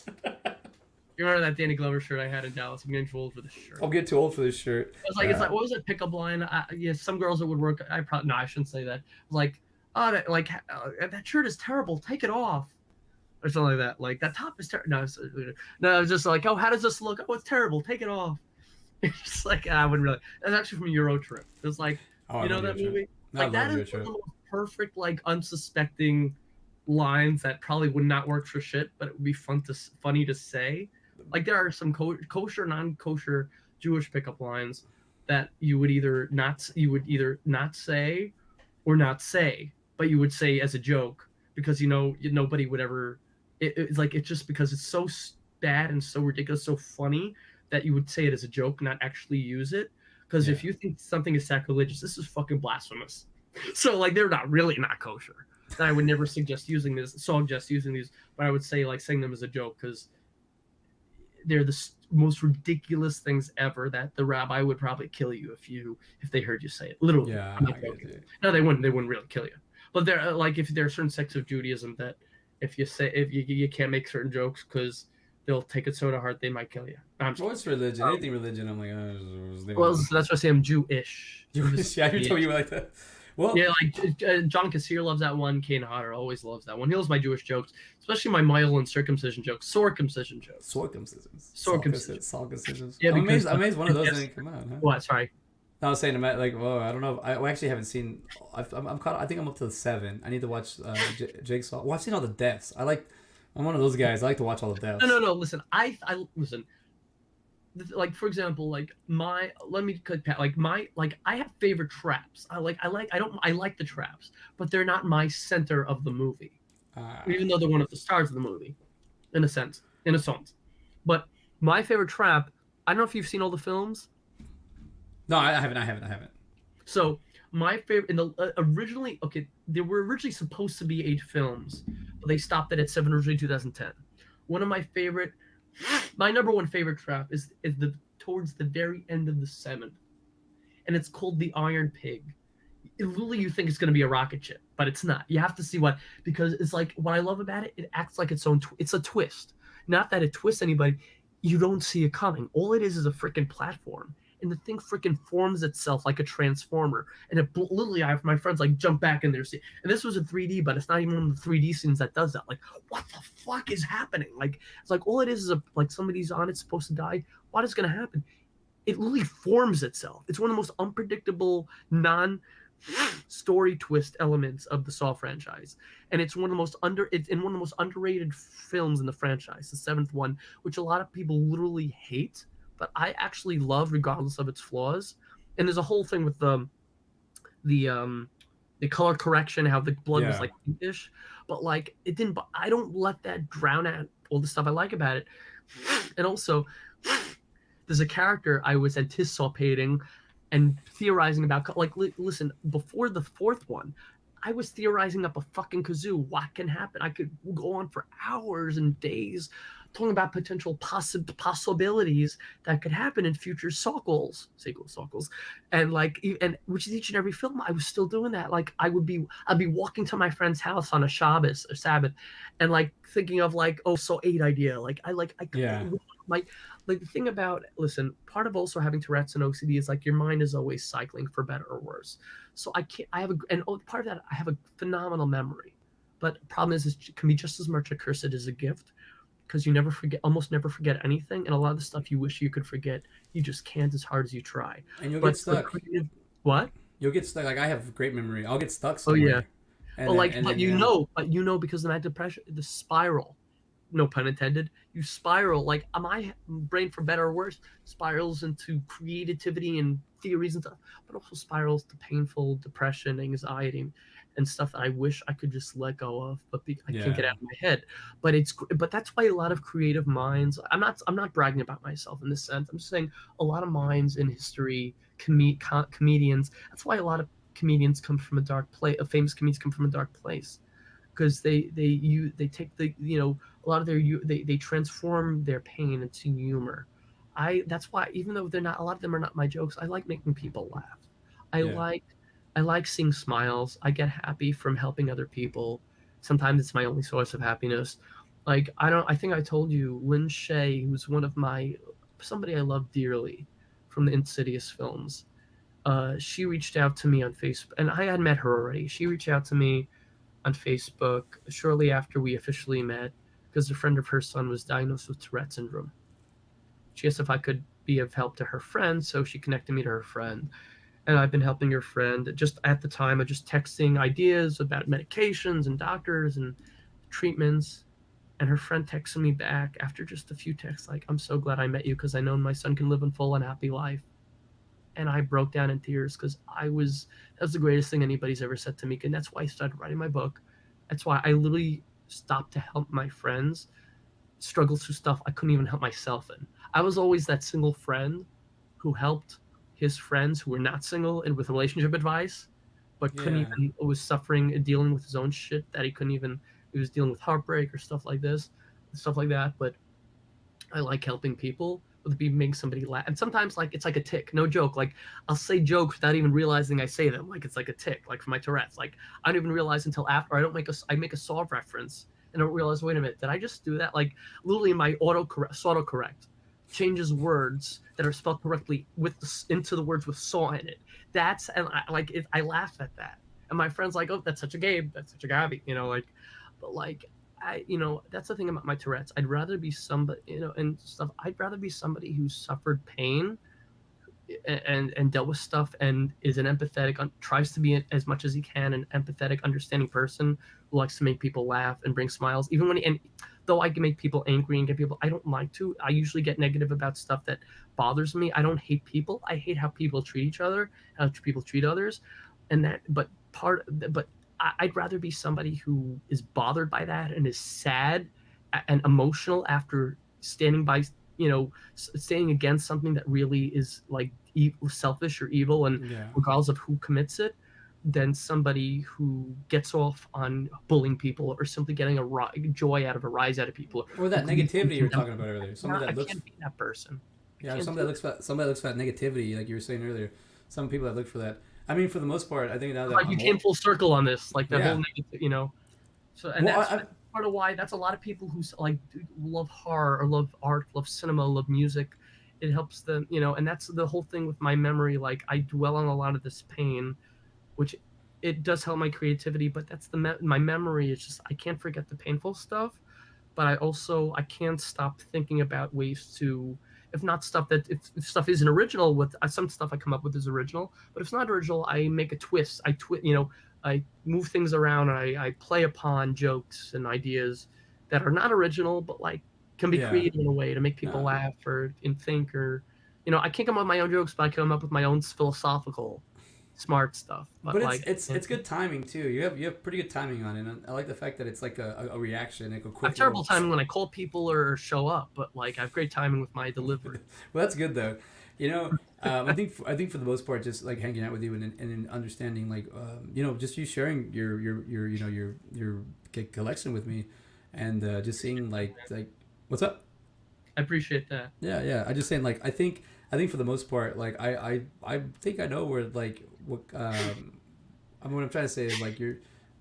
You remember that Danny Glover shirt I had in Dallas? I'm getting too old for this shirt. I'll get too old for this shirt. It's like what was that pickup line? Yeah, some girls that would work. I shouldn't say that. Like, oh, that shirt is terrible. Take it off, or something like that. Like that top is terrible. No, it was just like, oh, how does this look? Oh, it's terrible. Take it off. It's just like I wouldn't really. That's actually from Euro Trip. It was like, you know that movie? Like that is one of the most perfect, like unsuspecting lines that probably would not work for shit, but it would be funny to say. Like there are some kosher, non-kosher Jewish pickup lines that you would either not say or not say, but you would say as a joke because nobody would ever. It's like it's just because it's so bad and so ridiculous, so funny that you would say it as a joke, not actually use it. Because if you think something is sacrilegious, this is fucking blasphemous. So like they're not kosher. And I would never suggest using these, but I would say like saying them as a joke because they're the most ridiculous things ever that the rabbi would probably kill you if they heard you say it. Literally. Yeah. No, they wouldn't really kill you. But they're like if there are certain sects of Judaism that if you can't make certain jokes because they'll take it so to heart they might kill you. What's religion? Anything religion, I'm like, well, that's why I say I'm Jewish. Jewish. Yeah, you told me like that. Well, yeah, like John Kassir loves that one. Kane Hodder always loves that one. He loves my Jewish jokes, especially my mile and circumcision jokes, circumcisions. Yeah, I'm amazed one of those didn't come out. Huh? What? Sorry. I was saying, like, well, I don't know. I actually haven't seen. I'm caught. I think I'm up to 7. I need to watch Jigsaw. Well, I've seen all the deaths. I'm one of those guys. I like to watch all the deaths. No. Listen, I listen. Like for example, like I have favorite traps. I like the traps, but they're not my center of the movie. Even though they're one of the stars of the movie, in a sense. But my favorite trap. I don't know if you've seen all the films. No, I haven't. So my favorite there were originally supposed to be 8 films, but they stopped it at 7 originally in 2010. One of my number one favorite trap is towards the very end of the 7th, and it's called the Iron Pig. Literally, you think it's going to be a rocket ship, but it's not. You have to see because it's like what I love about it. It acts like its own. It's a twist. Not that it twists anybody. You don't see it coming. All it is a freaking platform. And the thing freaking forms itself like a transformer. And it literally, I have my friends like jump back in there. And this was in 3D, but it's not even one of the 3D scenes that does that. Like, what the fuck is happening? Like, it's like all it is like somebody's on it, supposed to die. What is going to happen? It literally forms itself. It's one of the most unpredictable, non-story twist elements of the Saw franchise. And it's in one of the most underrated films in the franchise, the 7th one, which a lot of people literally hate. But I actually love, regardless of its flaws. And there's a whole thing with the color correction, how the blood was like pinkish, but like it didn't. I don't let that drown out all the stuff I like about it. And also, there's a character I was anticipating and theorizing about. Like, listen, before the 4th one, I was theorizing up a fucking kazoo. What can happen? I could go on for hours and days talking about potential possibilities that could happen in future sequels, and which is each and every film. I was still doing that. Like I'd be walking to my friend's house on a Shabbos or Sabbath, and like thinking of like, oh, so 8 idea. Like the thing about, listen, part of also having Tourette's and OCD is like your mind is always cycling for better or worse. So part of that, I have a phenomenal memory, but the problem is it can be just as much a curse as a gift. Because you almost never forget anything, and a lot of the stuff you wish you could forget, you just can't as hard as you try. And you'll get stuck. What? You'll get stuck. Like I have great memory. I'll get stuck somewhere. Oh yeah. But you know because of that depression, the spiral, no pun intended, you spiral. Like my brain, for better or worse, spirals into creativity and theories and stuff, but also spirals to painful depression, anxiety, and stuff that I wish I could just let go of, but I can't get Yeah. out of my head. But that's why a lot of creative minds. I'm not bragging about myself in this sense. I'm just saying a lot of minds in history, comedians. That's why a lot of comedians come from a dark place. Famous comedians come from a dark place because they take the a lot of they transform their pain into humor. That's why even though they're not a lot of them are not my jokes, I like making people laugh. I Yeah. like I like seeing smiles. I get happy from helping other people. Sometimes it's my only source of happiness. Like I think I told you Lynn Shay, who's one of my somebody I love dearly from the Insidious films. She reached out to me on Facebook, and I had met her already. She reached out to me on Facebook shortly after we officially met because a friend of her son was diagnosed with Tourette syndrome. She asked if I could be of help to her friend, so she connected me to her friend. And I've been helping her friend just at the time of just texting ideas about medications and doctors and treatments. And her friend texted me back after just a few texts, like, I'm so glad I met you because I know my son can live a full and happy life. And I broke down in tears because that was the greatest thing anybody's ever said to me. And that's why I started writing my book. That's why I literally stopped to help my friends struggle through stuff I couldn't even help myself in. I was always that single friend who helped his friends who were not single and with relationship advice, but couldn't Yeah. even was suffering and dealing with his own shit that he couldn't even. He was dealing with heartbreak or stuff like this, stuff like that. But I like helping people with be making somebody laugh. And sometimes like it's like a tick, no joke. Like I'll say jokes without even realizing I say them. Like it's like a tick, like for my Tourette's. Like I don't even realize until after I make a Saw reference and I don't realize, wait a minute, did I just do that? Like literally my autocorrect changes words that are spelled correctly into the words with Saw in it. That's and I laugh at that. And my friend's like, oh, that's such a Gabe, that's such a Gabby, like, but like that's the thing about my Tourette's. I'd rather be somebody, and stuff. I'd rather be somebody who's suffered pain and dealt with stuff and is an empathetic, tries to be as much as he can an empathetic, understanding person who likes to make people laugh and bring smiles. Even and though I can make people angry and get people, I don't like to. I usually get negative about stuff that bothers me. I don't hate people. I hate how people treat each other, how people treat others, and that. But I'd rather be somebody who is bothered by that and is sad and emotional after standing by, standing against something that really is like selfish or evil, and Yeah. regardless of who commits it, than somebody who gets off on bullying people or simply getting joy out of a rise out of people. Or that negativity you were talking about earlier. Somebody I that looks. can't be that person. Yeah, somebody that looks for that negativity, like you were saying earlier. Some people that look for that. I mean, for the most part, I think now that Like you came full circle on this, like that Yeah. whole negative, So and Well, that's part of why that's a lot of people who like love horror or love art, love cinema, love music. It helps them, and that's the whole thing with my memory. Like I dwell on a lot of this pain, which it does help my creativity. But that's my memory is just I can't forget the painful stuff, but I can't stop thinking about ways to. If not stuff that if stuff isn't original with some stuff I come up with is original, but if it's not original, I make a twist. I move things around and I play upon jokes and ideas that are not original, but like can be Yeah. created in a way to make people No. laugh or think or, I can't come up with my own jokes, but I come up with my own philosophical, smart stuff. But like it's good timing too. You have pretty good timing on it. And I like the fact that it's like a reaction, like a I quick. have terrible timing when I call people or show up, but like I have great timing with my delivery. Well, that's good though. I think for the most part, just like hanging out with you and understanding, like, just you sharing your collection with me, and just seeing like what's up. I appreciate that. Yeah, yeah. I just saying like I think for the most part, like I think I know where like what I mean, what I'm trying to say is like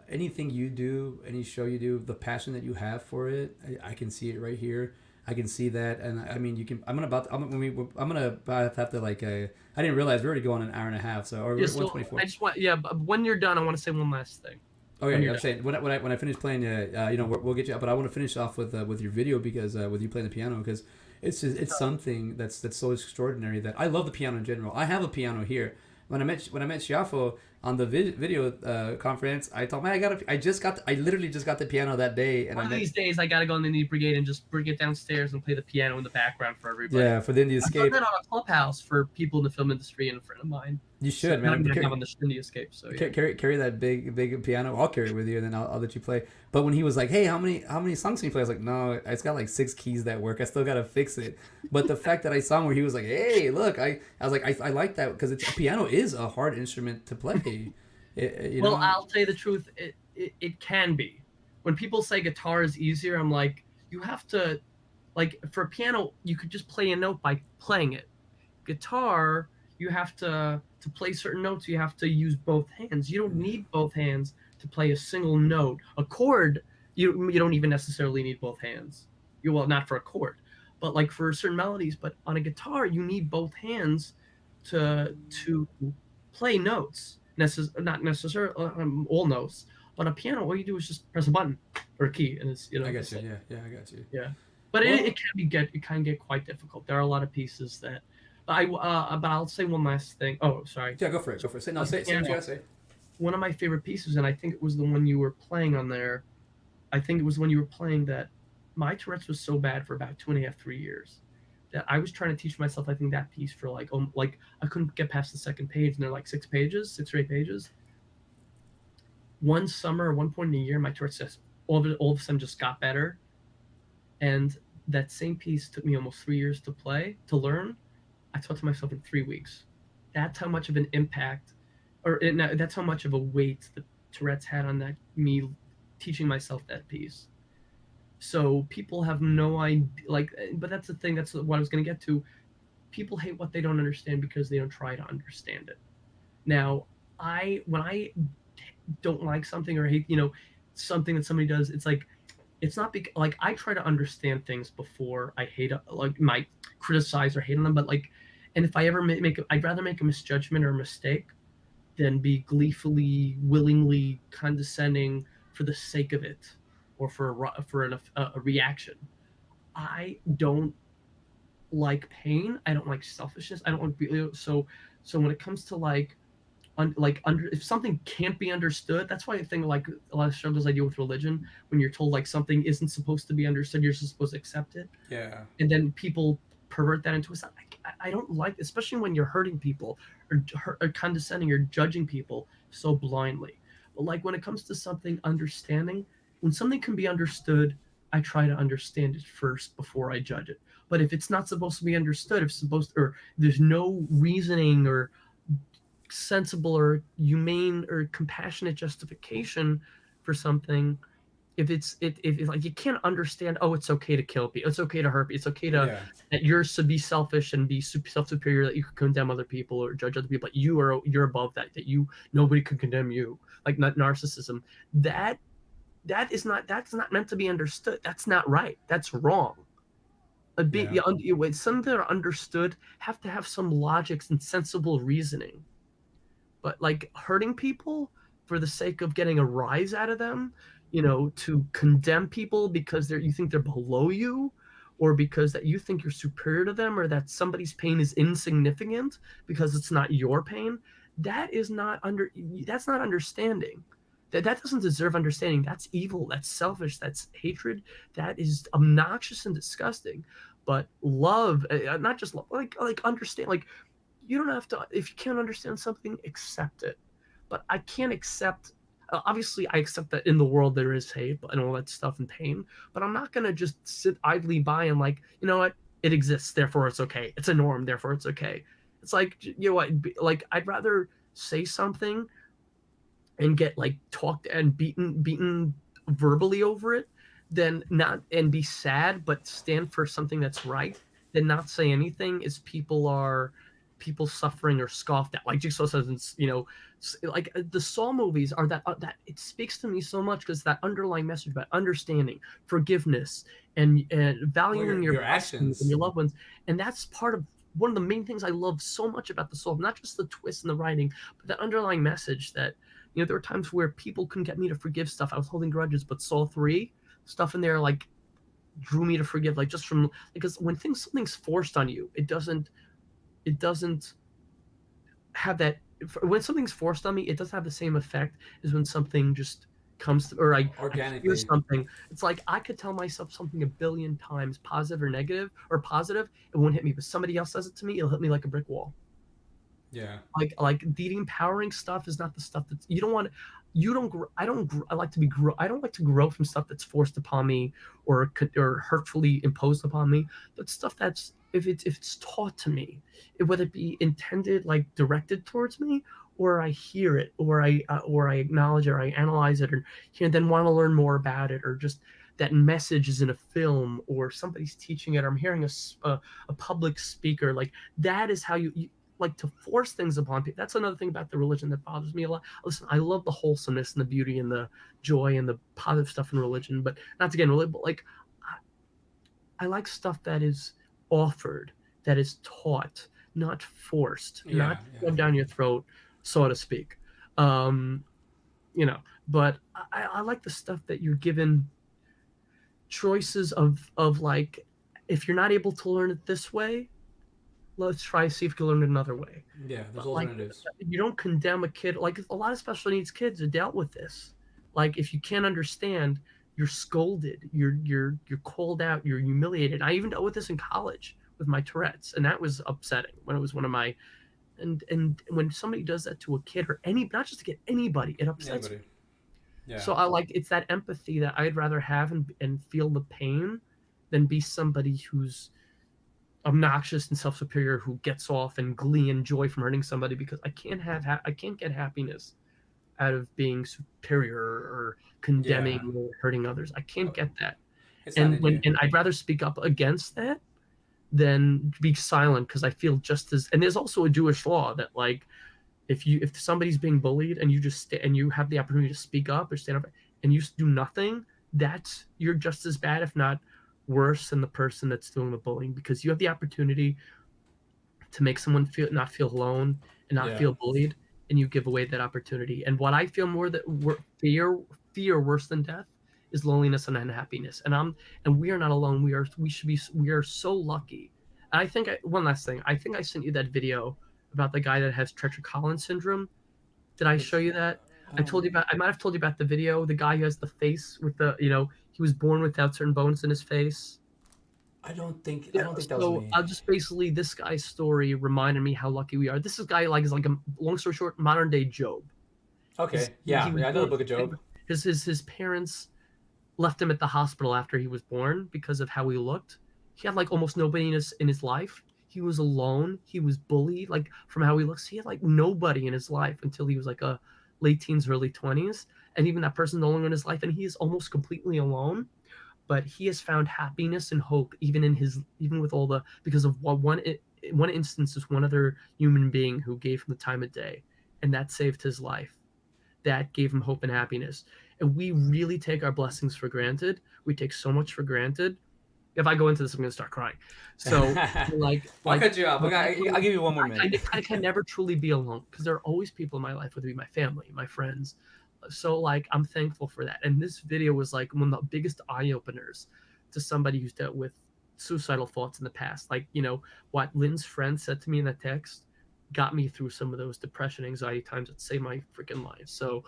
anything you do, any show you do, the passion that you have for it, I can see it right here. I can see that, and I mean, you can. I'm gonna have to like. I didn't realize we're already going an hour and a half, so or Yeah, so 124. I just want, but when you're done, I want to say one last thing. Okay, I'm saying when I finish playing, we'll get you. But I want to finish off with your video because with you playing the piano because it's something that's so extraordinary that I love the piano in general. I have a piano here. When I met Schiaffo, on the video conference, I told him, hey, I literally just got the piano that day, and One of these days, I gotta go in the Indie Brigade and just bring it downstairs and play the piano in the background for everybody. Yeah, for the Indie I've Escape. done that on a Clubhouse for people in the film industry and a friend of mine. You should, man. I have on the Indie Escape. So yeah. Carry that big piano. I'll carry it with you, and then I'll let you play. But when he was like, "Hey, how many songs can you play?" I was like, "No, it's got like 6 keys that work. I still gotta fix it." But the fact that I saw him where he was like, "Hey, look," I was like, I like that because piano is a hard instrument to play. Well, I'll tell you the truth. It can be. When people say guitar is easier, I'm like, you have to, like, for a piano, you could just play a note by playing it. Guitar, you have to play certain notes, you have to use both hands. You don't need both hands to play a single note. A chord, you don't even necessarily need both hands. Well, not for a chord, but like for certain melodies. But on a guitar, you need both hands to play notes. Not necessarily all notes. But on a piano, all you do is just press a button or a key, and it's I got you. Yeah, I got you. Yeah, but it can get quite difficult. There are a lot of pieces that. But I'll say one last thing. Oh, sorry. Yeah, go for it. Say what you gotta say. One of my favorite pieces, and I think it was the one you were playing on there. I think it was when you were playing that. My Tourette's was so bad for about 2.5, 3 years that I was trying to teach myself. I think that piece for like I couldn't get past the second page, and they're like 6 or 8 pages. One summer, one point in the year, my Tourette's all of a sudden just got better, and that same piece took me almost 3 years to learn. I taught to myself in 3 weeks. That's how much of an impact, that's how much of a weight the Tourette's had on me teaching myself that piece. So people have no idea, but that's the thing. That's what I was going to get to. People hate what they don't understand because they don't try to understand it. Now, when I don't like something or hate, something that somebody does, it's not like I try to understand things before I hate, might criticize or hate on them. But and if I ever I'd rather make a misjudgment or a mistake than be gleefully, willingly condescending for the sake of it or for a reaction. I don't like pain. I don't like selfishness. I don't want so when it comes to if something can't be understood, that's why I think a lot of struggles I deal with religion, when you're told something isn't supposed to be understood, you're just supposed to accept it. Yeah. And then people pervert that into I don't like, especially when you're hurting people or condescending or judging people so blindly. But when it comes to something understanding, when something can be understood, I try to understand it first before I judge it. But if it's not supposed to be understood, or there's no reasoning or sensible or humane or compassionate justification for something, if you can't understand, it's okay to kill people, it's okay to hurt people, it's okay to that you're to be selfish and be self-superior, that you can condemn other people or judge other people, but you're above that nobody can condemn you, not narcissism. That's not meant to be understood. That's not right. That's wrong. Some that are understood have to have some logics and sensible reasoning. But hurting people for the sake of getting a rise out of them, to condemn people because you think they're below you, or because that you think you're superior to them, or that somebody's pain is insignificant because it's not your pain, that's not understanding. That doesn't deserve understanding. That's evil. That's selfish. That's hatred. That is obnoxious and disgusting. But love, not just love, understand. You don't have to. If you can't understand something, accept it. But I can't accept. Obviously, I accept that in the world there is hate and all that stuff and pain. But I'm not gonna just sit idly by and you know what? It exists, therefore it's okay. It's a norm, therefore it's okay. It's what? I'd rather say something and get talked and beaten verbally over it, than not, and be sad but stand for something that's right, than not say anything as people suffering or scoffed at, like Jigsaw says. The Saw movies are that it speaks to me so much, because that underlying message about understanding, forgiveness, and valuing your actions and your loved ones, and that's part of one of the main things I love so much about the Saw, not just the twist and the writing, but that underlying message that there were times where people couldn't get me to forgive stuff. I was holding grudges, but Saw 3 stuff in there drew me to forgive, just from, because when something's forced on you, it doesn't have that when something's forced on me, it doesn't have the same effect as when something just comes to, or I hear Organically. something. It's like I could tell myself something a billion times, positive or negative, or positive, it won't hit me. But somebody else says it to me, it'll hit me like a brick wall. Yeah. Like the empowering stuff is not the stuff that you don't want. You don't. I don't. I like to be. I don't like to grow from stuff that's forced upon me or hurtfully imposed upon me. But stuff that's if it's taught to me, whether it be intended like directed towards me, or I hear it, or I acknowledge it, or I analyze it, or then want to learn more about it, or just that message is in a film, or somebody's teaching it, or I'm hearing a public speaker. Like that is how you like to force things upon people. That's another thing about the religion that bothers me a lot. Listen, I love the wholesomeness and the beauty and the joy and the positive stuff in religion, but not to get into it, but like I like stuff that is offered, that is taught, not forced, not shoved down your throat, so to speak. You know, but I like the stuff that you're given choices of like, if you're not able to learn it this way, let's try to see if you can learn it another way. Yeah, there's But alternatives. you don't condemn a kid. Like a lot of special needs kids have dealt with this. Like if you can't understand, you're scolded, you're called out, you're humiliated. I even dealt with this in college with my Tourette's, and that was upsetting when it was one of my. And when somebody does that to a kid or not just a kid, anybody, it upsets me. Yeah. So I like it's that empathy that I'd rather have and feel the pain than be somebody who's obnoxious and self-superior who gets off and glee and joy from hurting somebody, because I can't get happiness out of being superior or condemning or hurting others. I can't get that. And I'd rather speak up against that than be silent, because I feel just as. And there's also a Jewish law that like if somebody's being bullied and you just and you have the opportunity to speak up or stand up and you do nothing, you're just as bad, if not worse, than the person that's doing the bullying, because you have the opportunity to make someone not feel alone and not feel bullied, and you give away that opportunity. And what I feel more that fear worse than death is loneliness and unhappiness. And we are not alone. We are so lucky. And I think one last thing. I think I sent you that video about the guy that has Treacher-Collins syndrome. Did I show you that? I might have told you about the video. The guy who has the face with the, he was born without certain bones in his face. I don't think that was me. I'll just basically, this guy's story reminded me how lucky we are. This guy is like a, long story short, modern day Job. Okay. I know the book of Job. His parents left him at the hospital after he was born because of how he looked. He had like almost nobody in his life. He was alone. He was bullied, like from how he looks. He had like nobody in his life until he was like a late teens, early 20s. And even that person no longer in his life, and he is almost completely alone. But he has found happiness and hope even with all the, because of one instance is one other human being who gave him the time of day, and that saved his life. That gave him hope and happiness. And we really take our blessings for granted. We take so much for granted. If I go into this, I'm going to start crying. So, I'll cut you off. I'll give you one more minute. I can never truly be alone, because there are always people in my life, whether it be my family, my friends. So, like, I'm thankful for that. And this video was like one of the biggest eye openers to somebody who's dealt with suicidal thoughts in the past. Like, what Lynn's friend said to me in that text got me through some of those depression, anxiety times that saved my freaking life. So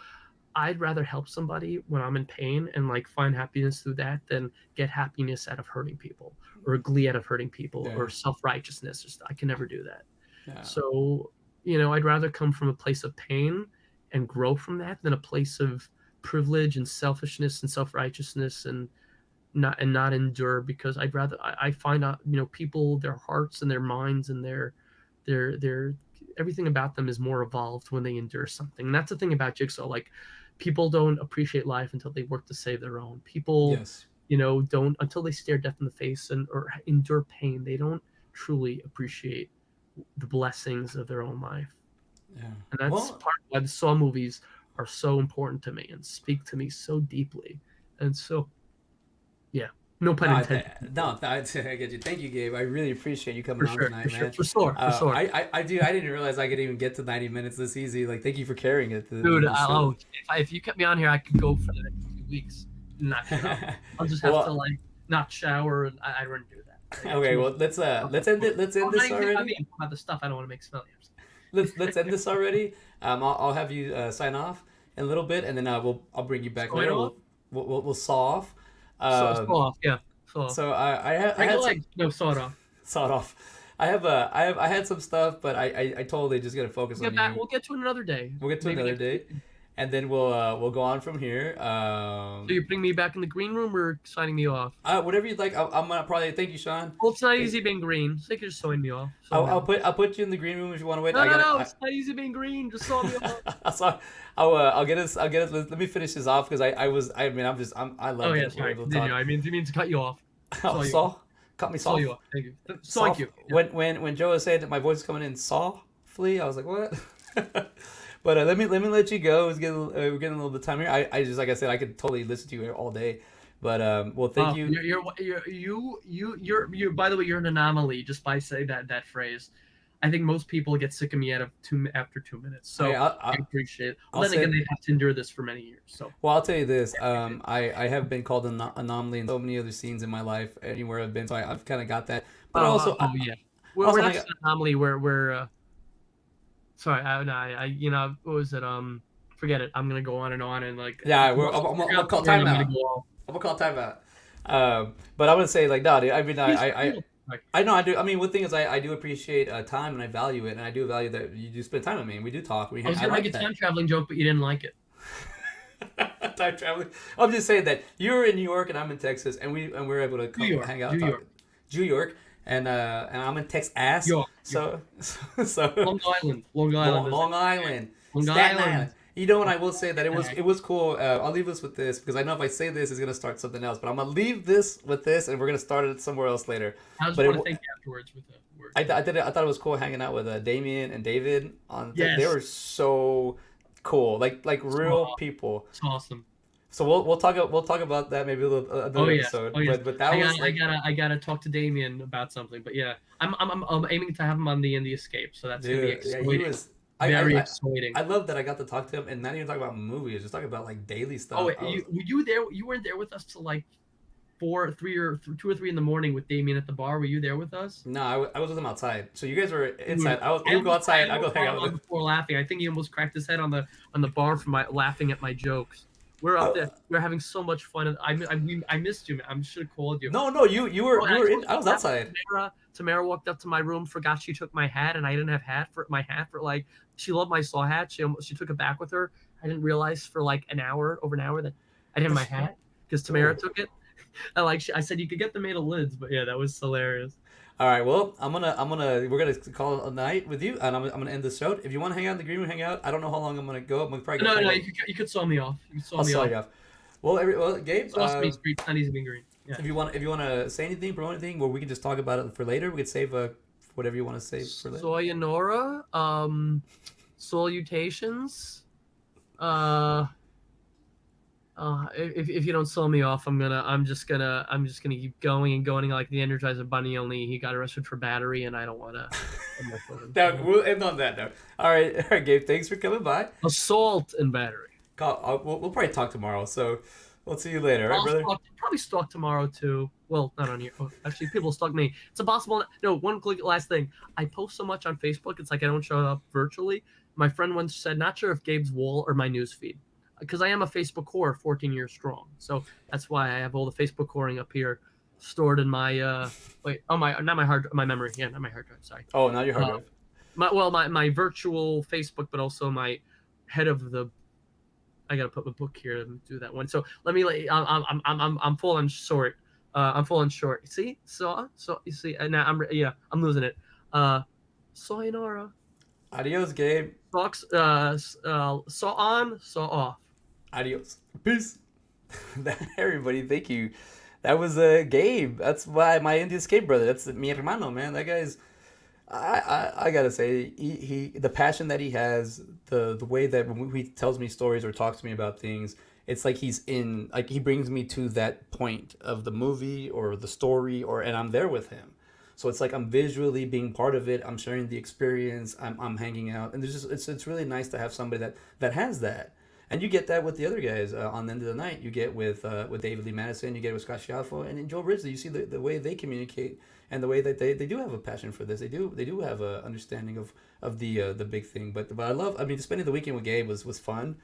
I'd rather help somebody when I'm in pain and like find happiness through that than get happiness out of hurting people, or glee out of hurting people, or self-righteousness. I can never do that. Yeah. So, I'd rather come from a place of pain and grow from that than a place of privilege and selfishness and self-righteousness and not endure, because I find out, people, their hearts and their minds and their everything about them is more evolved when they endure something. And that's the thing about Jigsaw. Like, people don't appreciate life until they work to save their own. People, don't, until they stare death in the face or endure pain, they don't truly appreciate the blessings of their own life. Yeah. And that's part of why the Saw movies are so important to me and speak to me so deeply. And so, no pun intended. I get you. Thank you, Gabe. I really appreciate you coming on tonight, man. For sure. I didn't realize I could even get to 90 minutes this easy. Like, thank you for carrying it. Dude, if you kept me on here, I could go for the next 2 weeks. Not I'll just have to like not shower, and I wouldn't do that. Okay, well let's end it. Let's end this already. About the stuff I don't want to make smelly. let's end this already. I'll have you sign off in a little bit, and then I'll bring you back Sign later. off? We'll saw off. Saw Um, off, yeah. Saw off. so I Break a had some leg. No, saw it off. saw it off. I had some stuff, but I totally just gotta focus on you. We'll get to it another day. We'll get to Maybe another next day, week. and then we'll go on from here. So you're putting me back in the green room or signing me off? Whatever you'd like. I'm gonna probably thank you, Sean. Well, it's not easy being green. It's like you're just sewing me off. I'll put you in the green room if you want to wait. No. It's not easy being green. Just sew me off. So I'll get us. Let me finish this off because I love. Oh yeah, that we're sorry. able to Continue. talk. I mean to cut you off. Oh, Saw, cut me Sew soft. you off. Thank you. Soft. Thank you. When Joe said that my voice is coming in softly, I was like, what? But let me let you go. We're getting a little bit of time here. I just like I said, I could totally listen to you all day. But well, thank you. You're. By the way, you're an anomaly. Just by saying that phrase, I think most people get sick of me after 2 minutes. So Hey, I appreciate it. I'll Then say- again, they have to endure this for many years. So Well, I'll tell you this. I have been called an anomaly in so many other scenes in my life, anywhere I've been. So I've kind of got that. But also, yeah, also we're not like- just an anomaly. We're sorry. What was it? Forget it. I'm gonna go on and like. yeah, I'm gonna call timeout. I'm gonna call timeout. But I would say like, no, dude, I mean, I know I do. I mean, one thing is I do appreciate time and I value it, and I do value that you do spend time with me and we do talk. I was gonna make a time traveling joke, but you didn't like it. Time traveling. I'm just saying that you're in New York and I'm in Texas, and we're able to come hang out. New York, and I'm in Texas. York. So Long Island. Long Staten Island. You know what? I will say that it was cool. I'll leave this with this because I know if I say this, it's gonna start something else. But I'm gonna leave this with this, and we're gonna start it somewhere else later. I just want to thank you afterwards with the word. I thought it was cool hanging out with Damien and David. Yes. They were so cool, like real people. It's awesome. So we'll talk about that maybe another episode. But that I gotta talk to Damien about something. But yeah, I'm aiming to have him on the Escape. So that's gonna be exciting. he was exciting. I love that I got to talk to him and not even talk about movies, just talk about like daily stuff. Oh, you there? You weren't there with us till like 2 or 3 in the morning with Damien at the bar. Were you there with us? No, I was with him outside. So you guys were inside. I would go outside. I go hang out with him. Before laughing, I think he almost cracked his head on the bar from laughing at my jokes. We're up there. We're having so much fun. And I missed you, man. I should have called you. No, you were in. I was outside. Tamara walked up to my room, forgot she took my hat, and I didn't have my hat for like. She loved my Saw hat. She took it back with her. I didn't realize for like over an hour that I didn't have my hat because Tamara took it. And I said you could get them made of lids, but yeah, that was hilarious. All right, well, we're gonna call it a night with you, and I'm gonna end the show. If you want to hang out in the green room, hang out. I don't know how long I'm gonna go. I'm gonna probably go. No, you could saw me off. I'll saw you off. Well, Gabe. Main Street, not easy being green. Yeah. If you want to say anything, promote anything, well, we can just talk about it for later. We could save whatever you want to save for later. Sayonara, salutations. If you don't sell me off, I'm just gonna keep going and going like the Energizer Bunny. Only he got arrested for battery, and I don't want to. We'll end on that note. All right, Gabe. Thanks for coming by. Assault and battery. We'll probably talk tomorrow. So we'll see you later, all right, brother? Probably stalk tomorrow too. Well, not on here. Oh, actually, people stalk me. It's impossible. No, last thing. I post so much on Facebook. It's like I don't show up virtually. My friend once said, "Not sure if Gabe's wall or my newsfeed." Because I am a Facebook whore, 14 years strong. So that's why I have all the Facebook whoring up here stored in my my memory. Yeah, not my hard drive. Sorry. Oh, not your hard drive. My virtual Facebook, but also my head of the. I gotta put my book here and do that one. So let me. I'm full on short. I'm full on short. See, so you see. Now I'm losing it. Sayonara. Adios, Gabe. Box. Saw on, saw off. Adios. Peace. Everybody, thank you. That was Gabe. That's why my Indian escape brother. That's mi hermano, man. That guy's. I gotta say, he the passion that he has, the way that when he tells me stories or talks to me about things, it's like he brings me to that point of the movie or the story, and I'm there with him. So it's like I'm visually being part of it. I'm sharing the experience. I'm hanging out, and it's really nice to have somebody that has that. And you get that with the other guys on the end of the night. You get with David Lee Madison, you get with Scott Schiaffo, and Joe Ridley. You see the way they communicate and the way that they do have a passion for this. They do have a understanding of the big thing. But I love. I mean, spending the weekend with Gabe was fun.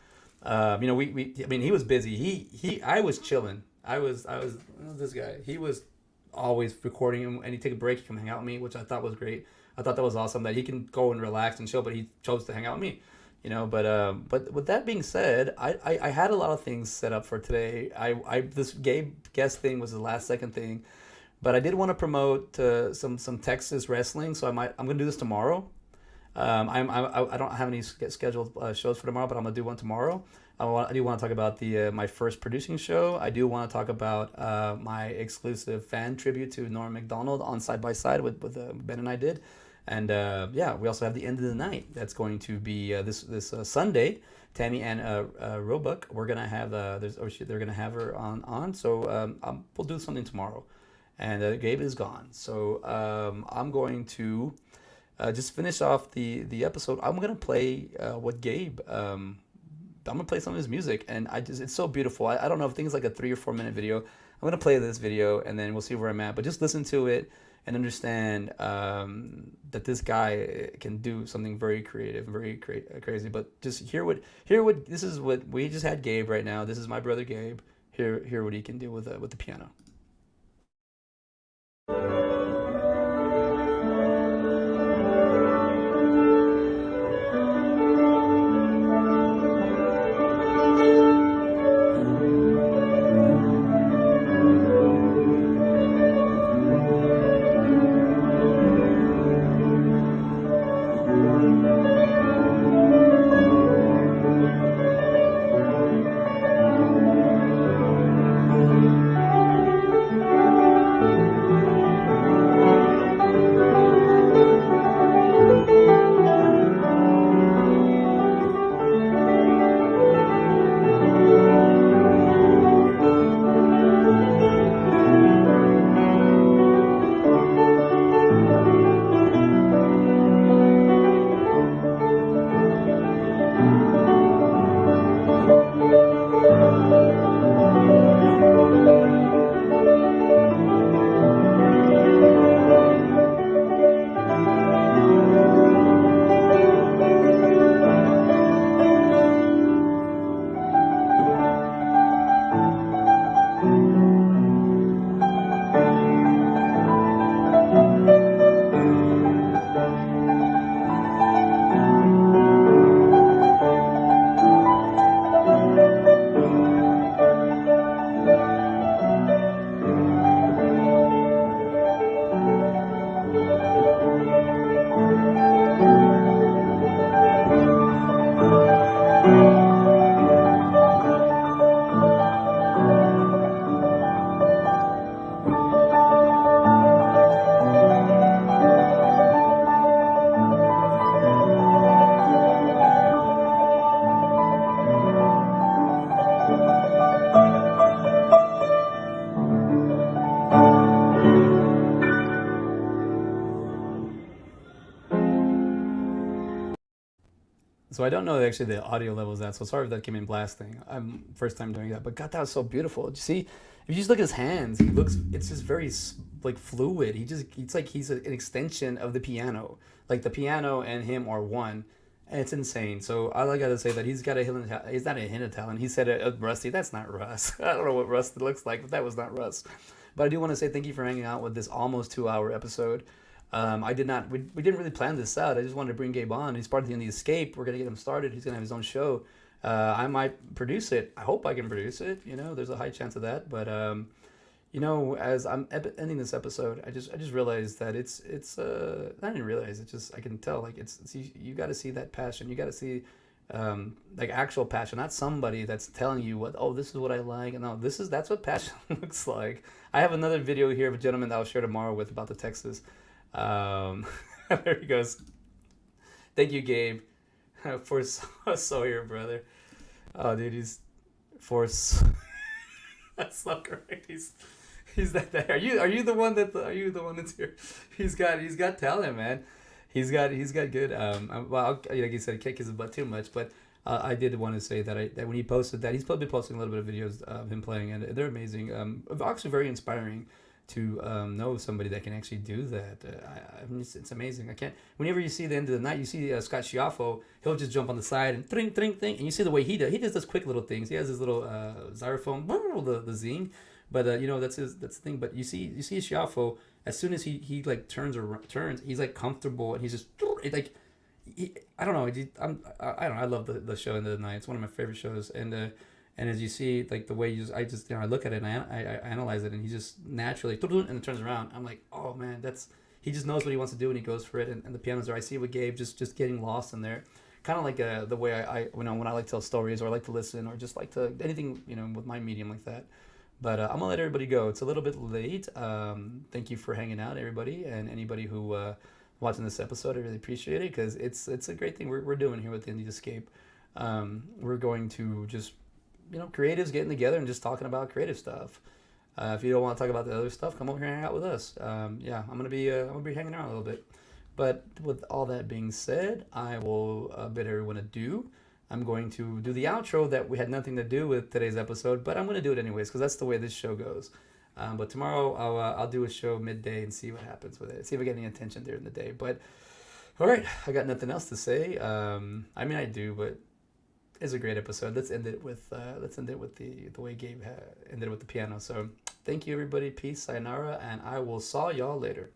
We I mean, he was busy. I was chilling. I was this guy. He was always recording him, and he'd take a break, he'd come hang out with me, which I thought was great. I thought that was awesome that he can go and relax and chill, but he chose to hang out with me. But with that being said, I had a lot of things set up for today. This Gabe guest thing was the last second thing, but I did want to promote some Texas wrestling, so I'm gonna do this tomorrow. I don't have any scheduled shows for tomorrow, but I'm gonna do one tomorrow. I do want to talk about my first producing show. I do want to talk about my exclusive fan tribute to Norm MacDonald on Side by Side with Ben and I did. And we also have the end of the night. That's going to be this Sunday. Tammy and Roebuck. We're gonna have they're gonna have her on. So we'll do something tomorrow. And Gabe is gone. So I'm going to just finish off the episode. I'm gonna play what Gabe. I'm gonna play some of his music, and it's so beautiful. I don't know if things like a 3 or 4 minute video. I'm gonna play this video, and then we'll see where I'm at. But just listen to it and understand that this guy can do something very creative, very crazy. But just hear what this is what we just had Gabe right now. This is my brother Gabe. Hear what he can do with the piano. So I don't know actually the audio levels of that. So sorry if that came in blasting. I'm first time doing that, but God, that was so beautiful. Did you see? If you just look at his hands, it's just very like fluid. It's like he's an extension of the piano. Like the piano and him are one. And it's insane. So all I gotta say that he's not a hint of talent. He said Rusty. That's not Russ. I don't know what Rusty looks like, but that was not Russ. But I do want to say thank you for hanging out with this almost 2-hour episode. We didn't really plan this out. I just wanted to bring Gabe on. He's part of the Escape. We're gonna get him started. He's gonna have his own show. I might produce it. I hope I can produce it. There's a high chance of that. But as I'm ending this episode, I just realized that it's I didn't realize it. Just I can tell like you got to see that passion. You got to see like actual passion, not somebody that's telling you this is what I like. And no, that's what passion looks like. I have another video here of a gentleman that I'll share tomorrow with about the Texas. There he goes. Thank you, Gabe, for Sawyer, brother. Oh, dude, he's for. That's not correct. He's that. Are you the one that's here? He's got talent, man. He's got good. Like you said, he can't kiss his butt too much, but I did want to say that that when he posted that, he's probably posting a little bit of videos of him playing, and they're amazing. Actually, very inspiring to know somebody that can actually do that. I mean, it's amazing. I can't. Whenever you see the end of the night, you see Scott Schiaffo. He'll just jump on the side and tring, tring, tring, and you see the way he does. He does those quick little things. He has his little xylophone, the zing. But you know, that's the thing. But you see Schiaffo, as soon as he like turns, he's like comfortable, and he's just like. I don't know. I don't know. I love the show End of the Night. It's one of my favorite shows. And as you see, like the way I look at it and I analyze it, and he just naturally and it turns around. I'm like, oh man, he just knows what he wants to do and he goes for it. And the pianos there. I see with Gabe just getting lost in there, kind of like the way I when I like to tell stories or I like to listen or just like to anything with my medium like that. But I'm gonna let everybody go. It's a little bit late. Thank you for hanging out, everybody, and anybody who. Watching this episode, I really appreciate it because it's a great thing we're doing here with Indie Escape. We're going to just creatives getting together and just talking about creative stuff. If you don't want to talk about the other stuff, come over here and hang out with us. Yeah, I'm gonna be hanging around a little bit. But with all that being said, I will bid everyone adieu. I'm going to do the outro that we had nothing to do with today's episode, but I'm going to do it anyways because that's the way this show goes. But tomorrow I'll do a show midday and see what happens with it. See if I get any attention during the day. But all right, I got nothing else to say. I mean I do, but it's a great episode. Let's end it with the way Gabe ended it with the piano. So thank you everybody. Peace, sayonara, and I will saw y'all later.